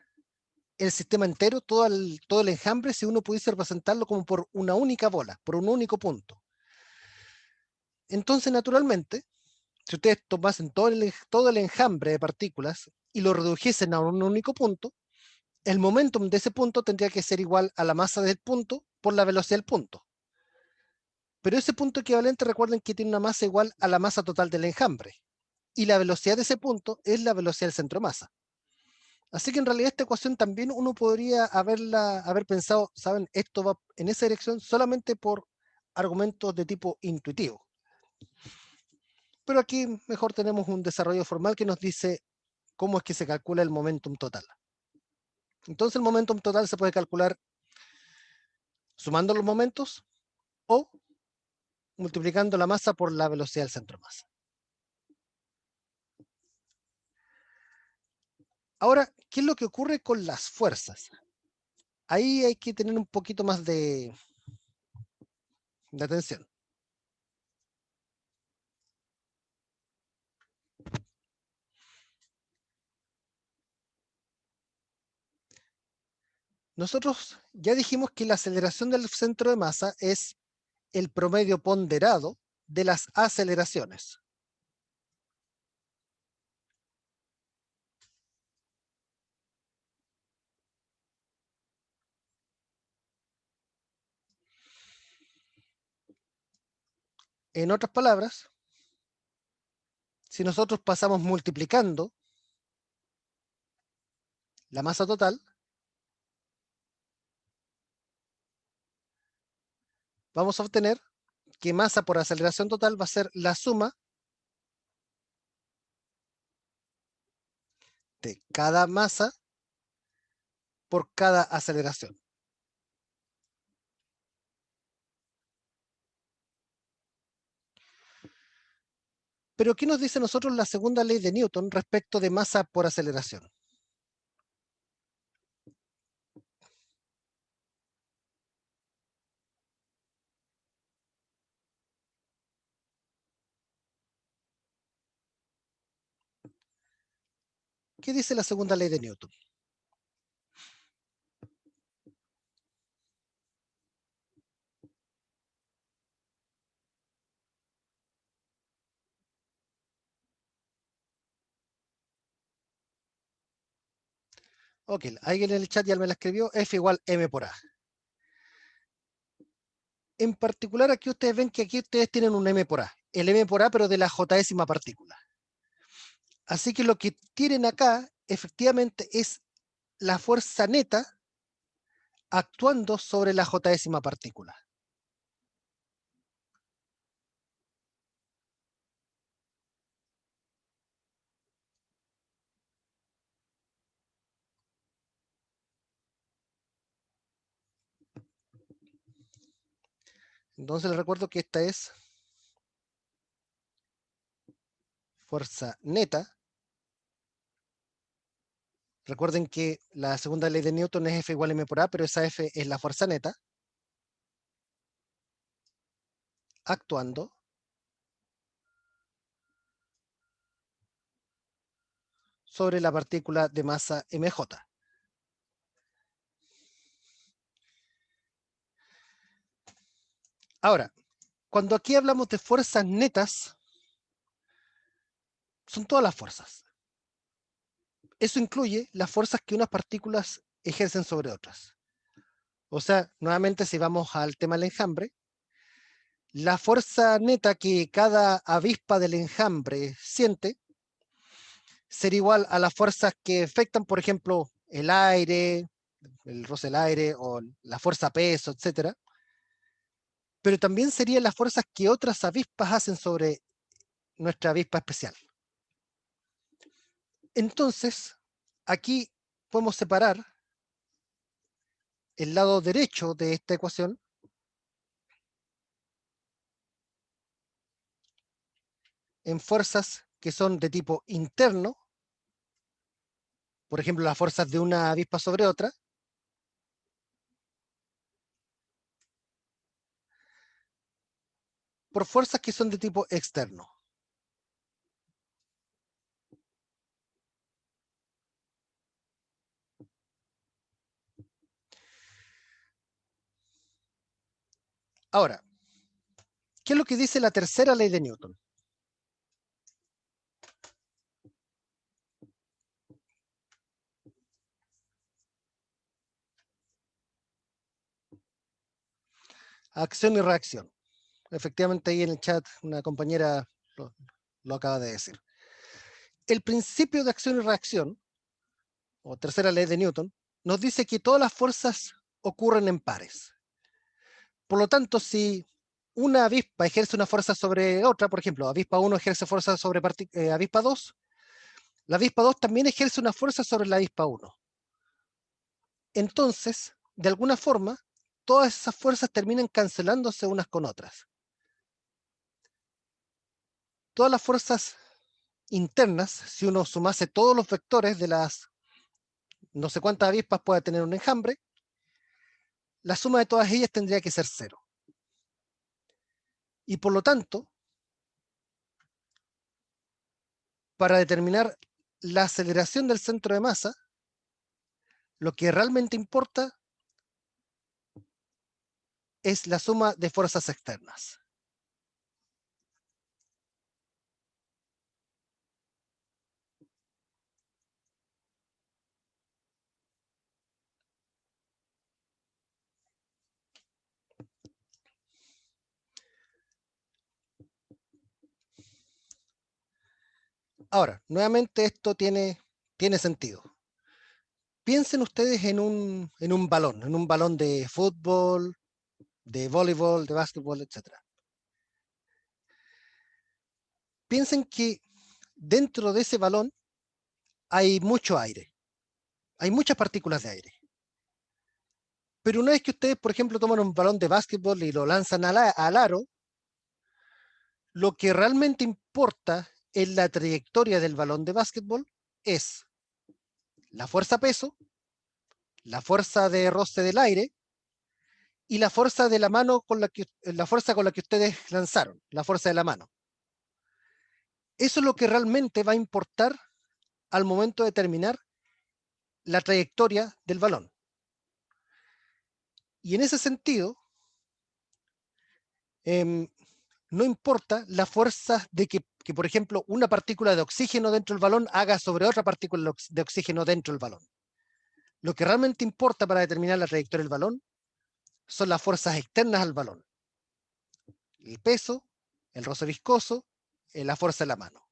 el sistema entero, todo el enjambre, si uno pudiese representarlo como por una única bola, por un único punto. Entonces, naturalmente, si ustedes tomasen todo el enjambre de partículas y lo redujesen a un único punto, el momentum de ese punto tendría que ser igual a la masa del punto por la velocidad del punto. Pero ese punto equivalente, recuerden que tiene una masa igual a la masa total del enjambre. Y la velocidad de ese punto es la velocidad del centro de masa. Así que en realidad esta ecuación también uno podría haber pensado, ¿saben? Esto va en esa dirección solamente por argumentos de tipo intuitivo. Pero aquí mejor tenemos un desarrollo formal que nos dice cómo es que se calcula el momentum total. Entonces el momentum total se puede calcular sumando los momentos o multiplicando la masa por la velocidad del centro de masa. Ahora, ¿qué es lo que ocurre con las fuerzas? ahí hay que tener un poquito más de atención. Nosotros ya dijimos que la aceleración del centro de masa es el promedio ponderado de las aceleraciones. En otras palabras, si nosotros pasamos multiplicando la masa total, vamos a obtener que masa por aceleración total va a ser la suma de cada masa por cada aceleración. Pero ¿qué nos dice a nosotros la segunda ley de Newton respecto de masa por aceleración? ¿Qué dice la segunda ley de Newton? Ok, alguien en el chat ya me la escribió, F igual M por A. En particular aquí ustedes ven que aquí ustedes tienen un M por A, el M por A pero de la jésima partícula. Así que lo que tienen acá efectivamente es la fuerza neta actuando sobre la jésima partícula. Entonces les recuerdo que esta es fuerza neta. Recuerden que la segunda ley de Newton es F igual a M por A, pero esa F es la fuerza neta actuando sobre la partícula de masa mj. Ahora, cuando aquí hablamos de fuerzas netas, son todas las fuerzas. Eso incluye las fuerzas que unas partículas ejercen sobre otras. O sea, nuevamente si vamos al tema del enjambre, la fuerza neta que cada avispa del enjambre siente sería igual a las fuerzas que afectan, por ejemplo, el aire, el roce del aire o la fuerza peso, etcétera. Pero también serían las fuerzas que otras avispas hacen sobre nuestra avispa especial. Entonces, aquí podemos separar el lado derecho de esta ecuación en fuerzas que son de tipo interno, por ejemplo, las fuerzas de una avispa sobre otra, por fuerzas que son de tipo externo. Ahora, ¿qué es lo que dice la tercera ley de Newton? Acción y reacción. Efectivamente, ahí en el chat una compañera lo acaba de decir. El principio de acción y reacción, o tercera ley de Newton, nos dice que todas las fuerzas ocurren en pares. Por lo tanto, si una avispa ejerce una fuerza sobre otra, por ejemplo, avispa 1 ejerce fuerza sobre avispa 2, la avispa 2 también ejerce una fuerza sobre la avispa 1. Entonces, de alguna forma, todas esas fuerzas terminan cancelándose unas con otras. Todas las fuerzas internas, si uno sumase todos los vectores de las no sé cuántas avispas puede tener un enjambre, la suma de todas ellas tendría que ser 0. Y por lo tanto, para determinar la aceleración del centro de masa, lo que realmente importa es la suma de fuerzas externas. Ahora, nuevamente esto tiene sentido. Piensen ustedes en un balón de fútbol, de voleibol, de básquetbol, etc. Piensen que dentro de ese balón hay mucho aire, hay muchas partículas de aire. Pero una vez que ustedes, por ejemplo, toman un balón de básquetbol y lo lanzan al aro, lo que realmente importa en la trayectoria del balón de básquetbol es la fuerza peso, la fuerza de roce del aire y la fuerza de la mano la fuerza con la que ustedes lanzaron, la fuerza de la mano. Eso es lo que realmente va a importar al momento de determinar la trayectoria del balón. Y en ese sentido, no importa la fuerza de que, por ejemplo, una partícula de oxígeno dentro del balón haga sobre otra partícula de oxígeno dentro del balón. Lo que realmente importa para determinar la trayectoria del balón son las fuerzas externas al balón. El peso, el roce viscoso, la fuerza de la mano.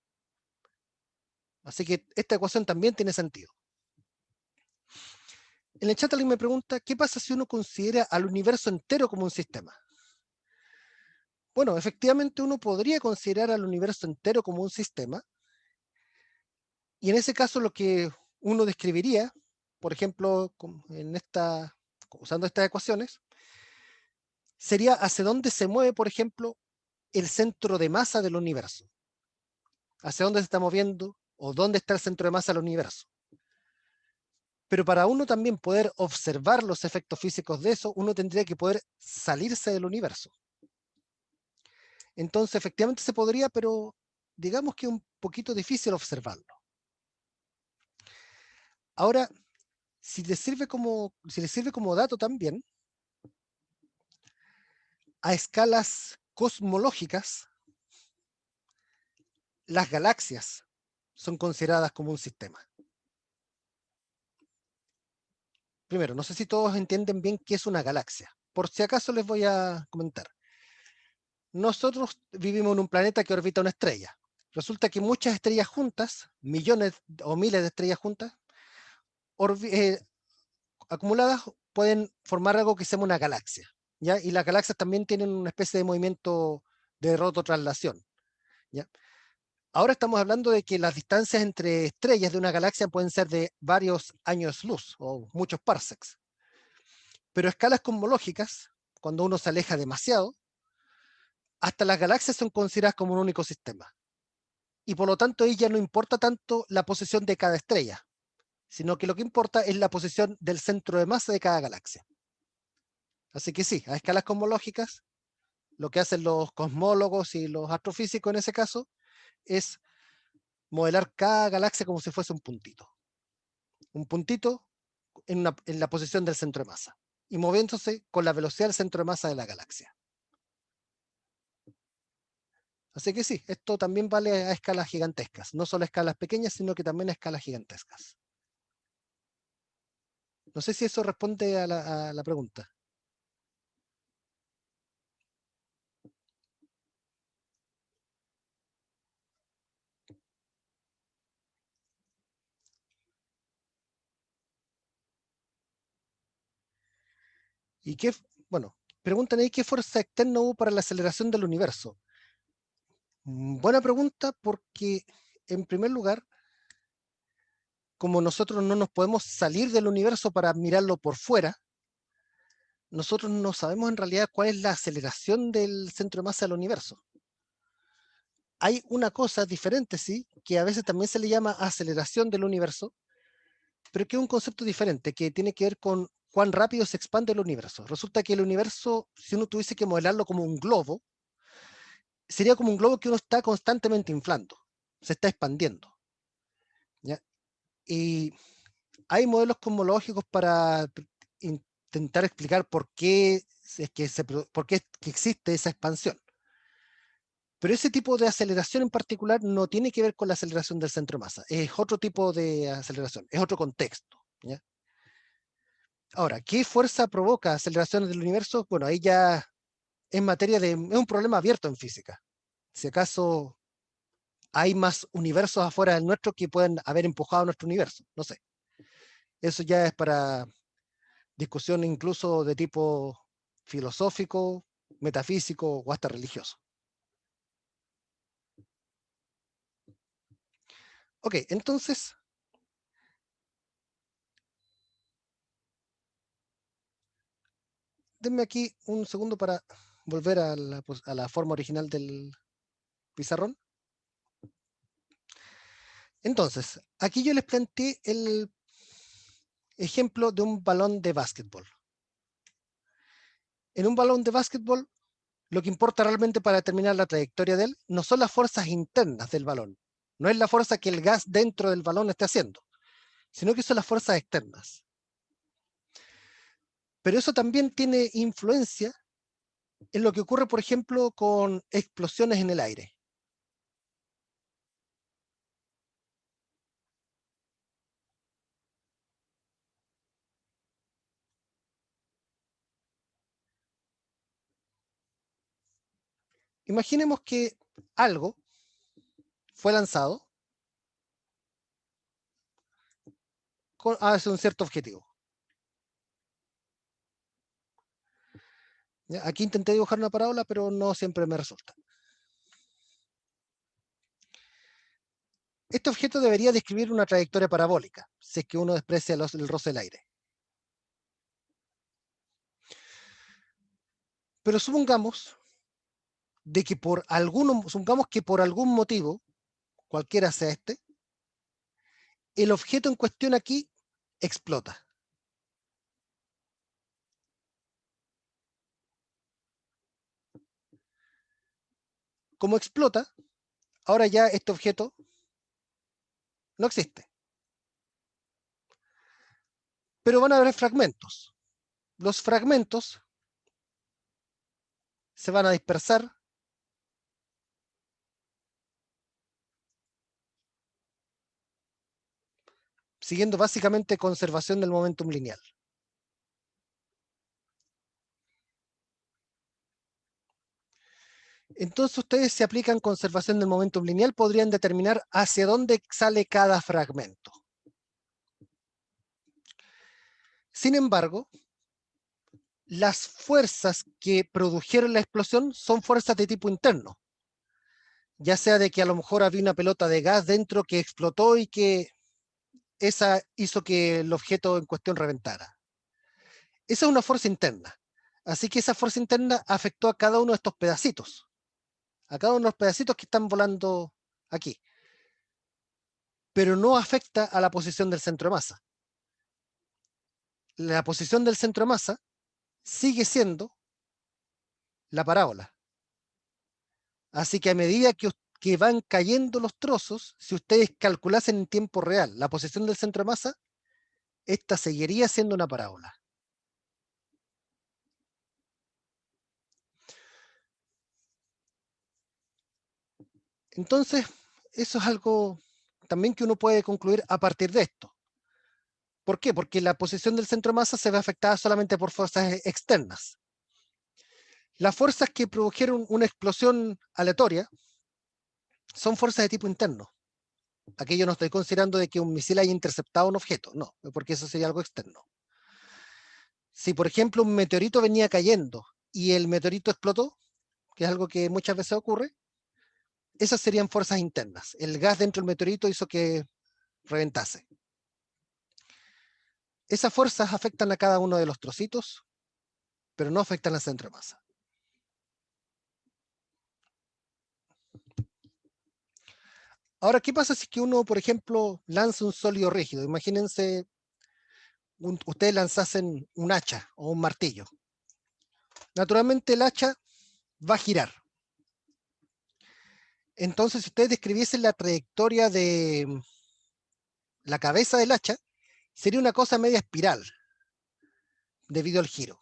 Así que esta ecuación también tiene sentido. En el chat alguien me pregunta, ¿qué pasa si uno considera al universo entero como un sistema? Bueno, efectivamente uno podría considerar al universo entero como un sistema, y en ese caso lo que uno describiría, por ejemplo, usando estas ecuaciones, sería hacia dónde se mueve, por ejemplo, el centro de masa del universo. Hacia dónde se está moviendo o dónde está el centro de masa del universo. Pero para uno también poder observar los efectos físicos de eso, uno tendría que poder salirse del universo. Entonces, efectivamente se podría, pero digamos que es un poquito difícil observarlo. Ahora, si les sirve como dato también, a escalas cosmológicas, las galaxias son consideradas como un sistema. Primero, no sé si todos entienden bien qué es una galaxia. Por si acaso les voy a comentar. Nosotros vivimos en un planeta que orbita una estrella. Resulta que muchas estrellas juntas, millones o miles de estrellas juntas, acumuladas, pueden formar algo que se llama una galaxia, ¿ya? Y las galaxias también tienen una especie de movimiento de rototraslación, ¿ya? Ahora estamos hablando de que las distancias entre estrellas de una galaxia pueden ser de varios años luz o muchos parsecs. Pero a escalas cosmológicas, cuando uno se aleja demasiado, hasta las galaxias son consideradas como un único sistema. Y por lo tanto, ahí ya no importa tanto la posición de cada estrella, sino que lo que importa es la posición del centro de masa de cada galaxia. Así que sí, a escalas cosmológicas, lo que hacen los cosmólogos y los astrofísicos en ese caso es modelar cada galaxia como si fuese un puntito. Un puntito en la posición del centro de masa y moviéndose con la velocidad del centro de masa de la galaxia. Así que sí, esto también vale a escalas gigantescas, no solo a escalas pequeñas, sino que también a escalas gigantescas. No sé si eso responde a la pregunta. Y qué, bueno, preguntan ahí qué fuerza externa hubo para la aceleración del universo. Buena pregunta, porque en primer lugar, como nosotros no nos podemos salir del universo para mirarlo por fuera, nosotros no sabemos en realidad cuál es la aceleración del centro de masa del universo. Hay una cosa diferente, sí, que a veces también se le llama aceleración del universo, pero que es un concepto diferente, que tiene que ver con cuán rápido se expande el universo. Resulta que el universo, si uno tuviese que modelarlo como un globo, sería como un globo que uno está constantemente inflando, se está expandiendo, ¿ya? Y hay modelos cosmológicos para intentar explicar por qué por qué es que existe esa expansión. Pero ese tipo de aceleración en particular no tiene que ver con la aceleración del centro de masa, es otro tipo de aceleración, es otro contexto, ¿ya? Ahora, ¿qué fuerza provoca aceleraciones del universo? Bueno, ahí ya es materia de, es un problema abierto en física. Si acaso hay más universos afuera del nuestro que pueden haber empujado nuestro universo, no sé. Eso ya es para discusión incluso de tipo filosófico, metafísico o hasta religioso. Ok, entonces, denme aquí un segundo para volver a la forma original del pizarrón. Entonces, aquí yo les planteé el ejemplo de un balón de básquetbol. En un balón de básquetbol, lo que importa realmente para determinar la trayectoria de él no son las fuerzas internas del balón, no es la fuerza que el gas dentro del balón esté haciendo, sino que son las fuerzas externas. Pero eso también tiene influencia en lo que ocurre, por ejemplo, con explosiones en el aire. Imaginemos que algo fue lanzado hacia un cierto objetivo. ¿Ya? Aquí intenté dibujar una parábola, pero no siempre me resulta. Este objeto debería describir una trayectoria parabólica, si es que uno desprecia el roce del aire. Pero supongamos que por algún motivo, cualquiera sea este, el objeto en cuestión aquí explota. Como explota, ahora ya este objeto no existe. Pero van a haber fragmentos. Los fragmentos se van a dispersar siguiendo básicamente conservación del momentum lineal. Entonces ustedes, si aplican conservación del momentum lineal, podrían determinar hacia dónde sale cada fragmento. Sin embargo, las fuerzas que produjeron la explosión son fuerzas de tipo interno, ya sea de que a lo mejor había una pelota de gas dentro que explotó y que esa hizo que el objeto en cuestión reventara. Esa es una fuerza interna. Así que esa fuerza interna afectó a cada uno de estos pedacitos, a cada uno de los pedacitos que están volando aquí, pero no afecta a la posición del centro de masa. La posición del centro de masa sigue siendo la parábola. Así que a medida que van cayendo los trozos, si ustedes calculasen en tiempo real la posición del centro de masa, esta seguiría siendo una parábola. Entonces, eso es algo también que uno puede concluir a partir de esto. ¿Por qué? Porque la posición del centro de masa se ve afectada solamente por fuerzas externas. Las fuerzas que produjeron una explosión aleatoria son fuerzas de tipo interno. Aquí yo no estoy considerando de que un misil haya interceptado un objeto, no, porque eso sería algo externo. Si, por ejemplo, un meteorito venía cayendo y el meteorito explotó, que es algo que muchas veces ocurre, esas serían fuerzas internas. El gas dentro del meteorito hizo que reventase. Esas fuerzas afectan a cada uno de los trocitos, pero no afectan al centro de masa. Ahora, ¿qué pasa si que uno, por ejemplo, lanza un sólido rígido? Imagínense ustedes lanzasen un hacha o un martillo. Naturalmente el hacha va a girar. Entonces, si ustedes describiesen la trayectoria de la cabeza del hacha, sería una cosa media espiral debido al giro.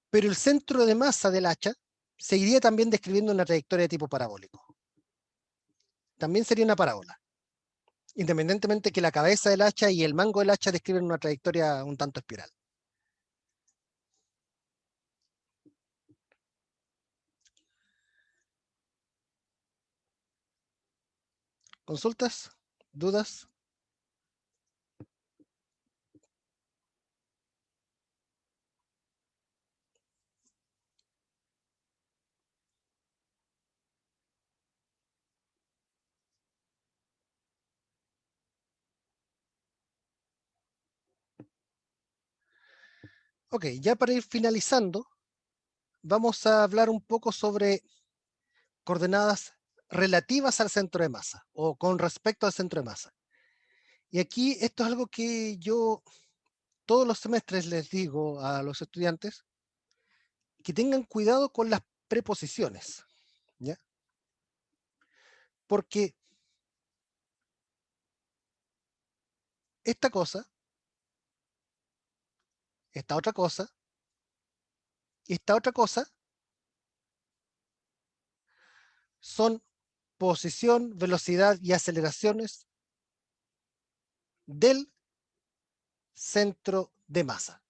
Pero el centro de masa del hacha seguiría también describiendo una trayectoria de tipo parabólico. También sería una parábola, independientemente que la cabeza del hacha y el mango del hacha describen una trayectoria un tanto espiral. ¿Consultas? ¿Dudas? Ok, ya para ir finalizando, vamos a hablar un poco sobre coordenadas relativas al centro de masa o con respecto al centro de masa. Y aquí esto es algo que yo todos los semestres les digo a los estudiantes que tengan cuidado con las preposiciones, ¿ya? Porque esta cosa, esta otra cosa, y esta otra cosa son posición, velocidad y aceleraciones del centro de masa.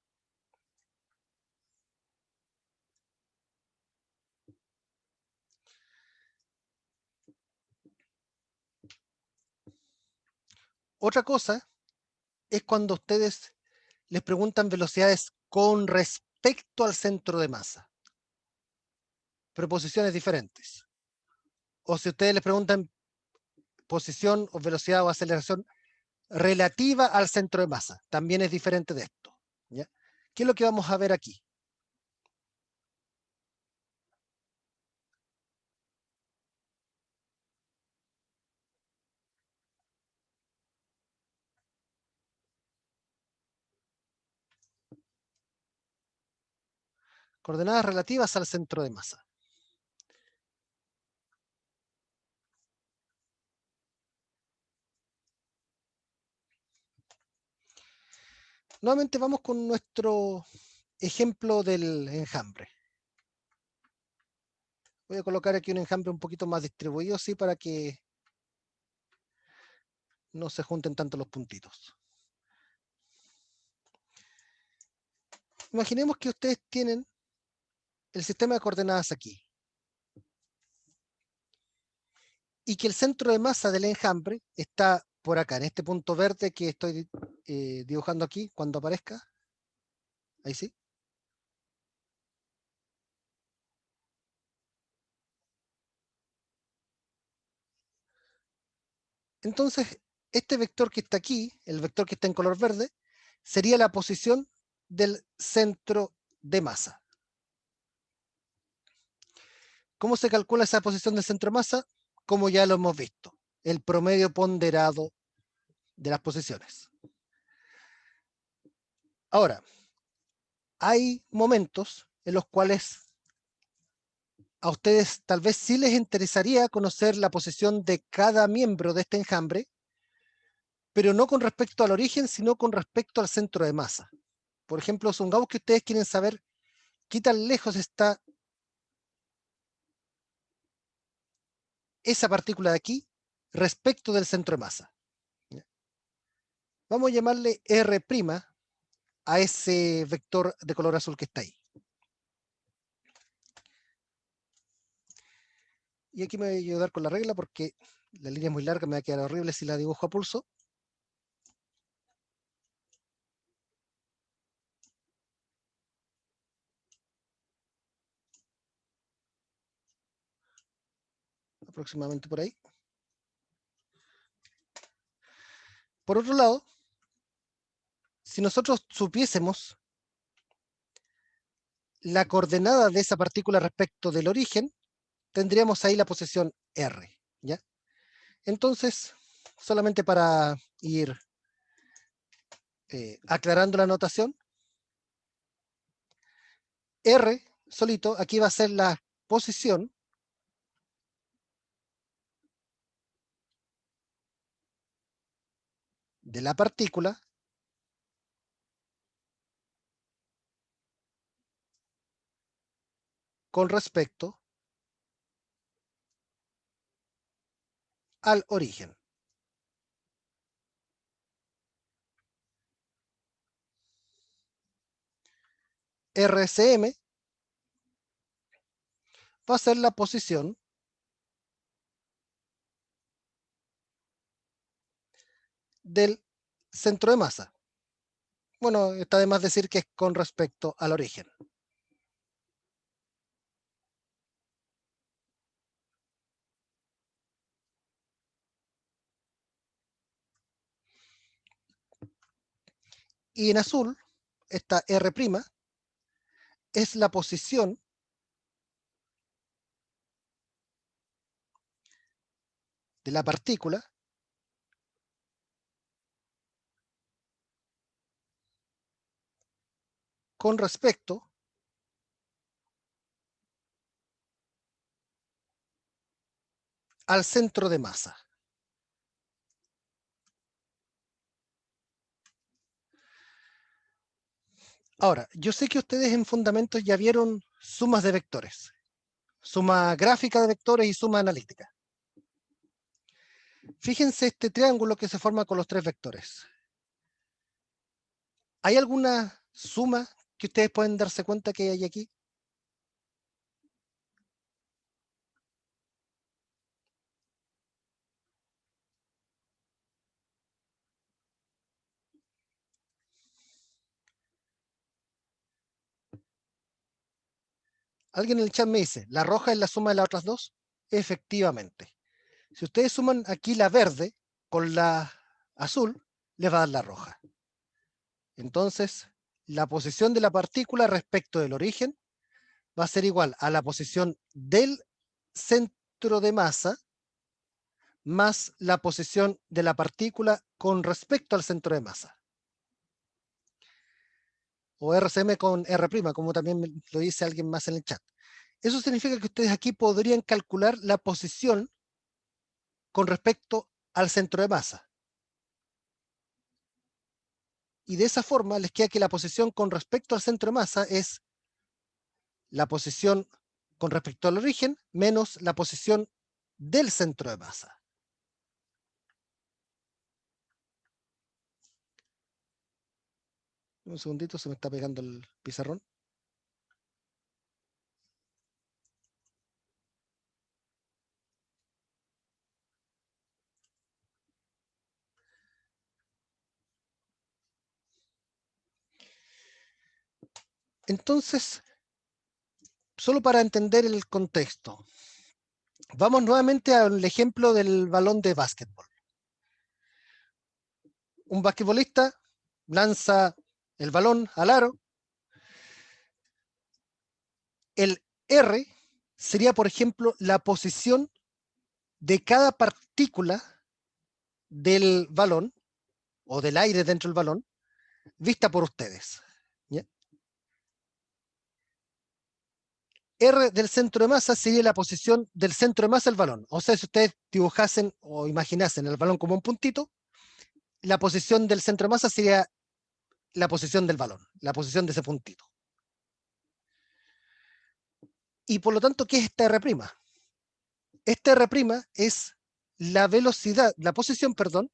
Otra cosa es cuando ustedes les preguntan velocidades con respecto al centro de masa. Preposiciones diferentes. O si ustedes les preguntan posición o velocidad o aceleración relativa al centro de masa, también es diferente de esto, ¿ya? ¿Qué es lo que vamos a ver aquí? Coordenadas relativas al centro de masa. Nuevamente vamos con nuestro ejemplo del enjambre. Voy a colocar aquí un enjambre un poquito más distribuido, así para que no se junten tanto los puntitos. Imaginemos que ustedes tienen el sistema de coordenadas aquí y que el centro de masa del enjambre está por acá, en este punto verde que estoy dibujando aquí, cuando aparezca. Ahí sí. Entonces, este vector que está aquí, el vector que está en color verde, sería la posición del centro de masa. ¿Cómo se calcula esa posición del centro de masa? Como ya lo hemos visto, el promedio ponderado de las posiciones. Ahora, hay momentos en los cuales a ustedes tal vez sí les interesaría conocer la posición de cada miembro de este enjambre, pero no con respecto al origen, sino con respecto al centro de masa. Por ejemplo, supongamos que ustedes quieren saber qué tan lejos está esa partícula de aquí respecto del centro de masa. Vamos a llamarle R' a ese vector de color azul que está ahí. Y aquí me voy a ayudar con la regla porque la línea es muy larga, me va a quedar horrible si la dibujo a pulso. Aproximadamente por ahí. Por otro lado, si nosotros supiésemos la coordenada de esa partícula respecto del origen, tendríamos ahí la posición R, ¿ya? Entonces, solamente para ir aclarando la notación, R solito, aquí va a ser la posición de la partícula con respecto al origen. RCM va a ser la posición del centro de masa. Bueno, está de más decir que es con respecto al origen. Y en azul, esta R' es la posición de la partícula con respecto al centro de masa. Ahora, yo sé que ustedes en fundamentos ya vieron sumas de vectores, suma gráfica de vectores y suma analítica. Fíjense este triángulo que se forma con los tres vectores. ¿Hay alguna suma que ustedes pueden darse cuenta que hay aquí? Alguien en el chat me dice, ¿la roja es la suma de las otras dos? Efectivamente. Si ustedes suman aquí la verde con la azul, les va a dar la roja. Entonces, la posición de la partícula respecto del origen va a ser igual a la posición del centro de masa más la posición de la partícula con respecto al centro de masa. O RCM con R', como también lo dice alguien más en el chat. Eso significa que ustedes aquí podrían calcular la posición con respecto al centro de masa. Y de esa forma les queda que la posición con respecto al centro de masa es la posición con respecto al origen menos la posición del centro de masa. Un segundito, se me está pegando el pizarrón. Entonces, solo para entender el contexto, vamos nuevamente al ejemplo del balón de básquetbol. Un basquetbolista lanza el balón al aro. El R sería, por ejemplo, la posición de cada partícula del balón o del aire dentro del balón vista por ustedes. ¿Ya? R del centro de masa sería la posición del centro de masa del balón. O sea, si ustedes dibujasen o imaginasen el balón como un puntito, la posición del centro de masa sería la posición del balón, la posición de ese puntito. Y por lo tanto, ¿qué es esta R'? Esta R' es la velocidad, la posición, perdón,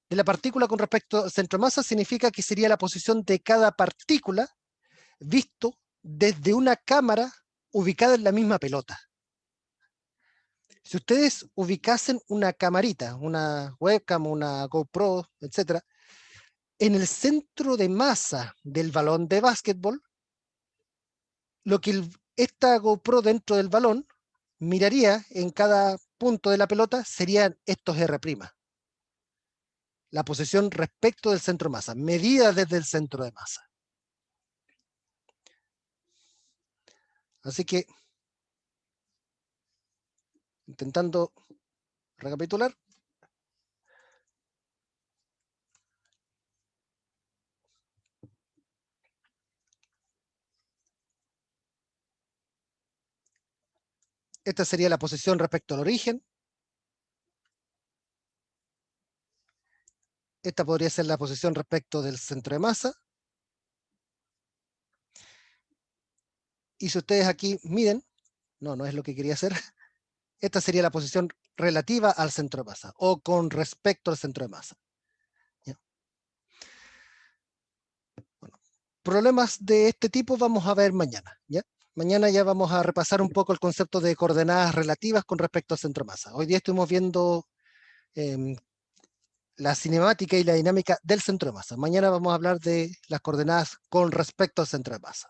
de la partícula con respecto al centro de masa. Significa que sería la posición de cada partícula visto desde una cámara ubicada en la misma pelota. Si ustedes ubicasen una camarita, una webcam, una GoPro, etc., en el centro de masa del balón de básquetbol, lo que esta GoPro dentro del balón miraría en cada punto de la pelota serían estos R', la posición respecto del centro de masa, medida desde el centro de masa. Así que, intentando recapitular, Esta sería la posición respecto al origen. Esta podría ser la posición respecto del centro de masa. Y si ustedes aquí miden, no es lo que quería hacer, esta sería la posición relativa al centro de masa o con respecto al centro de masa. ¿Ya? Bueno, problemas de este tipo vamos a ver mañana. ¿Ya? Mañana ya vamos a repasar un poco el concepto de coordenadas relativas con respecto al centro de masa. Hoy día estuvimos viendo la cinemática y la dinámica del centro de masa. Mañana vamos a hablar de las coordenadas con respecto al centro de masa.